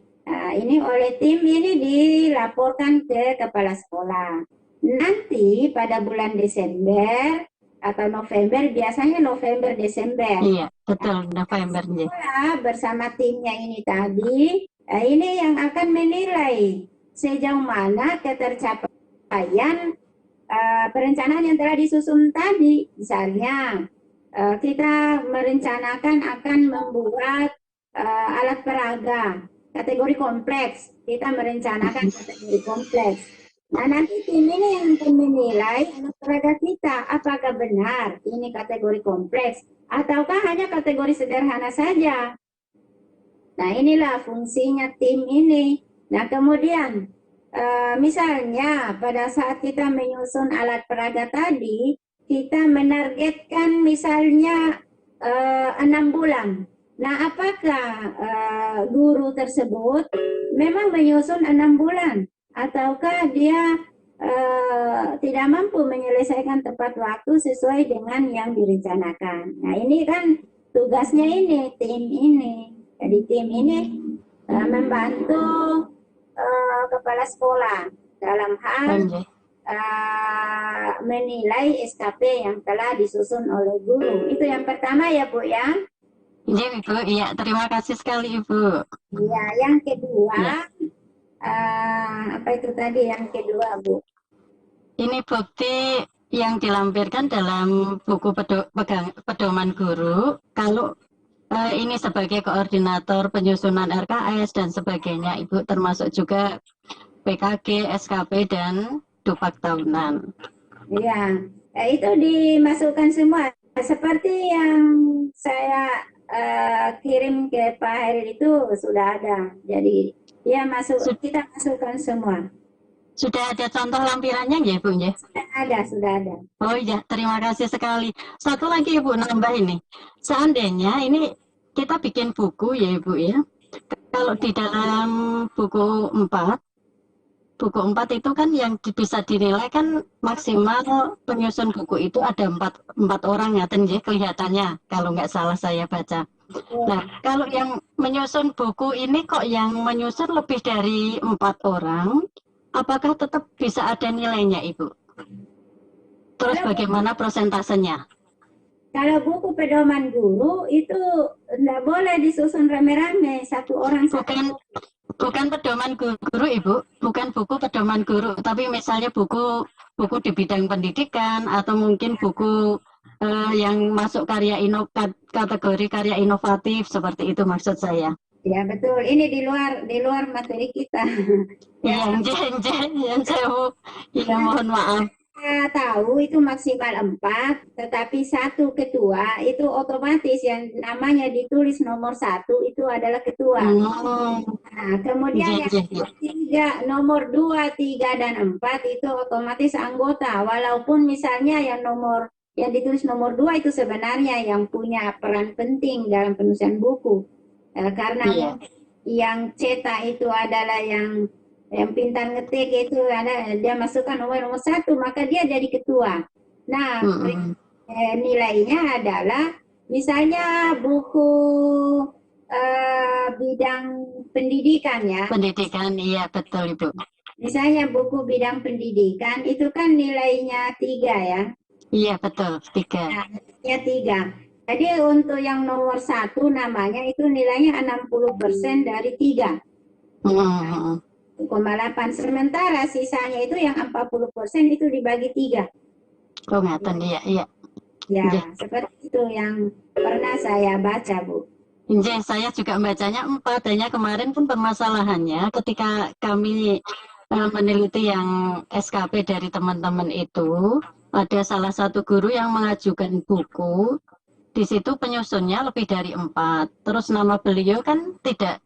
ini oleh tim ini dilaporkan ke kepala sekolah. Nanti pada bulan Desember atau November, biasanya November Desember. Iya, betul, November. Sekolah bersama timnya ini tadi, ini yang akan menilai sejauh mana ketercapaian perencanaan yang telah disusun tadi. Misalnya, kita merencanakan akan membuat alat peraga kategori kompleks. Kita merencanakan kategori kompleks. Nah, nanti tim ini yang akan menilai alat peraga kita, apakah benar ini kategori kompleks ataukah hanya kategori sederhana saja. Nah, inilah fungsinya tim ini. Nah, kemudian misalnya pada saat kita menyusun alat peraga tadi, kita menargetkan misalnya 6 bulan. Nah, apakah guru tersebut memang menyusun 6 bulan? Ataukah dia tidak mampu menyelesaikan tepat waktu sesuai dengan yang direncanakan. Nah, ini kan tugasnya ini, tim ini. Jadi tim ini membantu kepala sekolah dalam hal menilai SKP yang telah disusun oleh guru. Itu yang pertama ya Bu ya. Iya Ibu, iya terima kasih sekali Ibu. Iya, yang kedua apa itu tadi yang kedua Bu? Ini bukti yang dilampirkan dalam buku pedoman guru. Kalau ini sebagai koordinator penyusunan RKS dan sebagainya, Ibu, termasuk juga PKG, SKP, dan dupak tahunan. Iya, itu dimasukkan semua. Seperti yang saya kirim ke Pak Heril itu sudah ada. Jadi ya kita masukkan semua. Sudah ada contoh lampirannya ya Ibu ya? Sudah ada. Oh iya, terima kasih sekali. Satu lagi Ibu nambah ini. Seandainya ini kita bikin buku ya Ibu ya. Kalau di dalam buku 4 buku 4 itu kan yang bisa dinilai kan maksimal penyusun buku itu ada empat orang ya, nggih kelihatannya kalau nggak salah saya baca. Nah, kalau yang menyusun buku ini kok yang menyusun lebih dari 4 orang, apakah tetap bisa ada nilainya, Ibu? Terus bagaimana prosentasenya? Kalau buku pedoman guru itu nggak boleh disusun rame-rame, satu orang Bukan pedoman guru, Ibu, bukan buku pedoman guru, tapi misalnya buku di bidang pendidikan atau mungkin buku yang masuk kategori karya inovatif seperti itu maksud saya. Ya betul, ini di luar materi kita. Iya, yang saya mohon maaf. Kita tahu itu maksimal 4, tetapi satu ketua itu otomatis yang namanya ditulis nomor 1 itu adalah ketua. Nah, kemudian yang nomor 2, 3, dan 4 itu otomatis anggota. Walaupun misalnya yang ditulis nomor 2 itu sebenarnya yang punya peran penting dalam penulisan buku. Karena yang cetak itu adalah yang pintar ngetik itu ada, dia masukkan nomor 1, maka dia jadi ketua. Nah, nilainya adalah misalnya buku bidang pendidikan ya. Pendidikan, iya betul Ibu. Misalnya buku bidang pendidikan itu kan nilainya 3 ya. Iya betul, 3. Nah, nilainya 3. Jadi untuk yang nomor 1 namanya itu nilainya 60% dari 3. 1,8. Sementara sisanya itu yang 40% itu dibagi 3. Oh ngaten, iya. Ya, seperti itu yang pernah saya baca, Bu. Saya juga membacanya 4, hanya kemarin pun permasalahannya ketika kami meneliti yang SKP dari teman-teman itu, ada salah satu guru yang mengajukan buku, di situ penyusunnya lebih dari 4, terus nama beliau kan tidak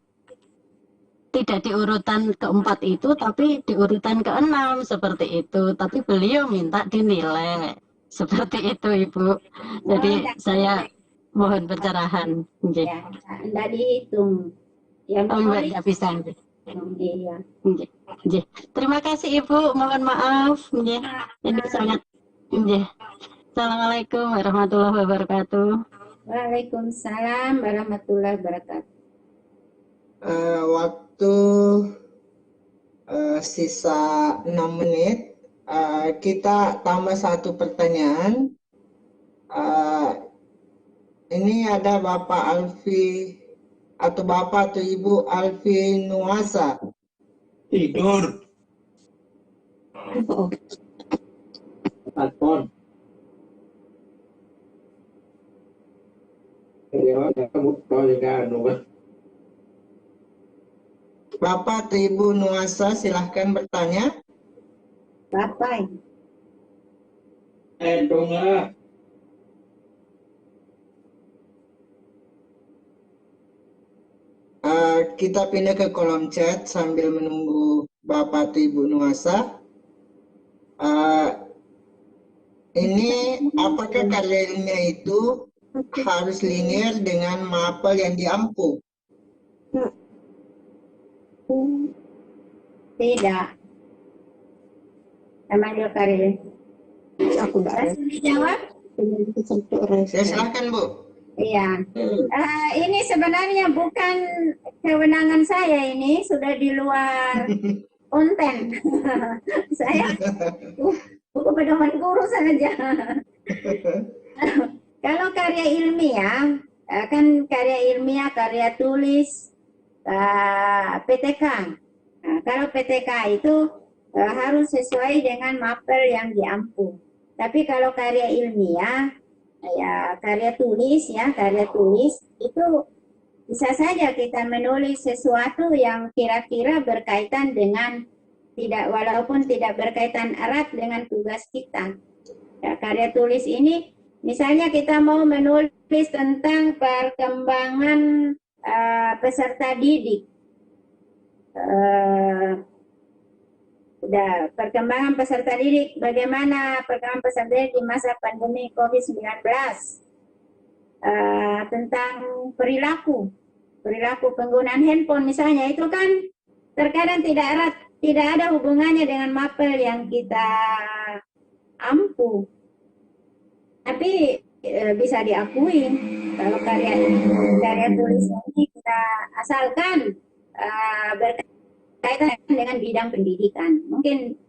di urutan ke-4 itu, tapi di urutan ke-6 seperti itu. Tapi beliau minta dinilai seperti itu, Ibu. Jadi saya mohon pencerahan. Ya, tidak dihitung. Ya, Mbak nggak bisa. Iya. Terima kasih Ibu. Mohon maaf. Ini sangat. Assalamualaikum warahmatullahi wabarakatuh. Waalaikumsalam warahmatullahi wabarakatuh. Waktu sisa 6 menit, kita tambah 1 pertanyaan. Ini ada Bapak Alfi atau Bapak atau Ibu Alfi Nuasa. Tidur. Telepon. Bapak atau Ibu Nuasa silahkan bertanya. Bapak. Dong lah. Kita pindah ke kolom chat sambil menunggu Bapak atau Ibu Nuasa. Ini apakah karya ilmiah itu harus linear dengan mapel yang diampu? Tidak. Namanya karya. Aku dijawab. Ya, silakan Bu. Iya. Ini sebenarnya bukan kewenangan saya, ini sudah di luar konten. Saya buku pedoman guru saja. Kalau karya ilmiah, kan karya ilmiah, karya tulis, PTK. Nah, kalau PTK itu harus sesuai dengan mapel yang diampu. Tapi kalau karya ilmiah, ya karya tulis itu bisa saja kita menulis sesuatu yang kira-kira berkaitan dengan walaupun tidak berkaitan erat dengan tugas kita. Ya, karya tulis ini misalnya kita mau menulis tentang perkembangan peserta didik. Perkembangan peserta didik, bagaimana perkembangan peserta didik di masa pandemi COVID-19, tentang perilaku penggunaan handphone misalnya, itu kan terkadang tidak ada hubungannya dengan mapel yang kita ampu. Tapi bisa diakui kalau karya tulis ini kita asalkan berkaitan dengan bidang pendidikan. Mungkin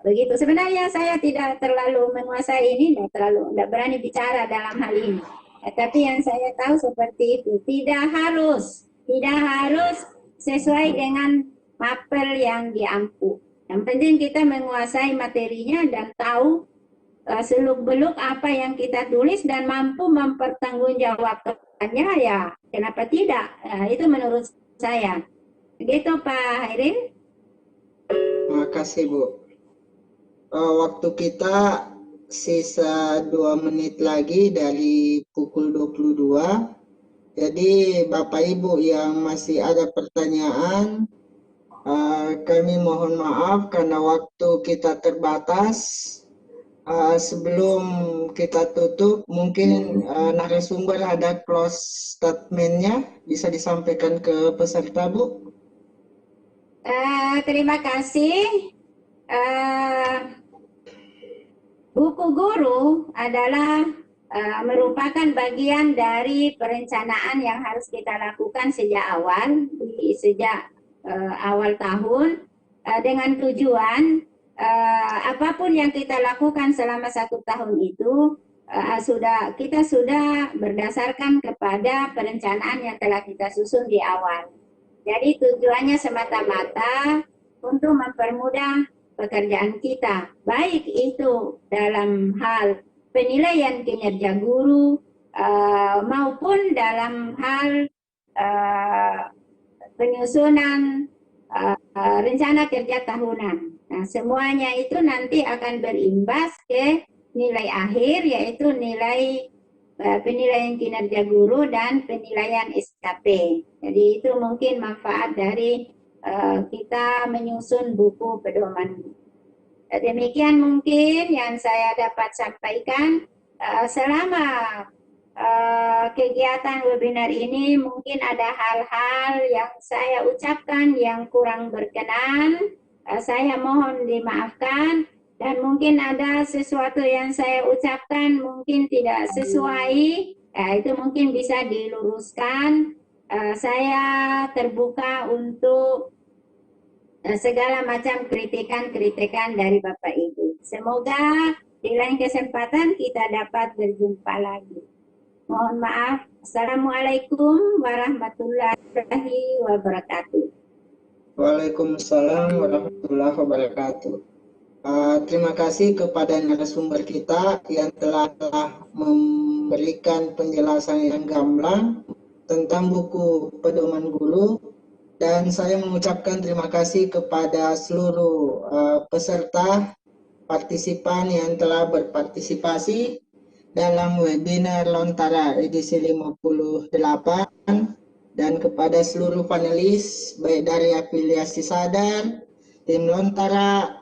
begitu. Sebenarnya saya tidak terlalu menguasai ini, tidak berani bicara dalam hal ini. Tapi yang saya tahu seperti itu, tidak harus sesuai dengan mapel yang diampu. Yang penting kita menguasai materinya dan tahu seluk-beluk apa yang kita tulis dan mampu mempertanggungjawabkannya, ya kenapa tidak? Itu menurut saya. Begitu Pak Hairin. Terima kasih Bu. Waktu kita sisa 2 menit lagi dari pukul 22. Jadi Bapak Ibu yang masih ada pertanyaan, kami mohon maaf karena waktu kita terbatas. Sebelum kita tutup, mungkin narasumber ada close statement-nya bisa disampaikan ke peserta, Bu. Terima kasih. Buku guru adalah merupakan bagian dari perencanaan yang harus kita lakukan sejak awal tahun dengan tujuan apapun yang kita lakukan selama 1 tahun itu kita sudah berdasarkan kepada perencanaan yang telah kita susun di awal. Jadi tujuannya semata-mata untuk mempermudah pekerjaan kita, baik itu dalam hal penilaian kinerja guru maupun dalam hal penyusunan rencana kerja tahunan. Nah, semuanya itu nanti akan berimbas ke nilai akhir, yaitu nilai penilaian kinerja guru dan penilaian SKP. Jadi itu mungkin manfaat dari kita menyusun buku pedoman. Demikian mungkin yang saya dapat sampaikan. Selama kegiatan webinar ini mungkin ada hal-hal yang saya ucapkan yang kurang berkenan. Saya mohon dimaafkan, dan mungkin ada sesuatu yang saya ucapkan mungkin tidak sesuai, itu mungkin bisa diluruskan. Saya terbuka untuk segala macam kritikan-kritikan dari Bapak Ibu. Semoga di lain kesempatan kita dapat berjumpa lagi. Mohon maaf. Assalamualaikum warahmatullahi wabarakatuh. Waalaikumsalam warahmatullahi wabarakatuh. Terima kasih kepada narasumber kita yang telah memberikan penjelasan yang gamblang tentang buku pedoman guru, dan saya mengucapkan terima kasih kepada seluruh peserta partisipan yang telah berpartisipasi dalam webinar Lontara edisi 58, dan kepada seluruh panelis baik dari afiliasi Sadar, tim Lontara,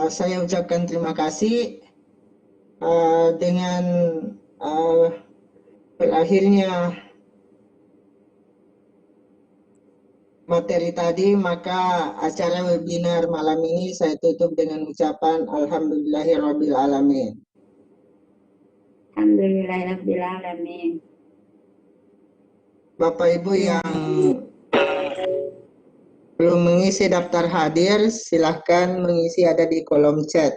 saya ucapkan terima kasih. Dengan berakhirnya materi tadi, maka acara webinar malam ini saya tutup dengan ucapan Alhamdulillahirabbil alamin. Alhamdulillahirabbil alamin. Bapak Ibu yang belum mengisi daftar hadir, silahkan mengisi, ada di kolom chat.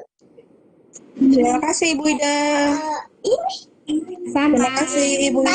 Terima kasih Ibu Ida. Terima kasih Ibu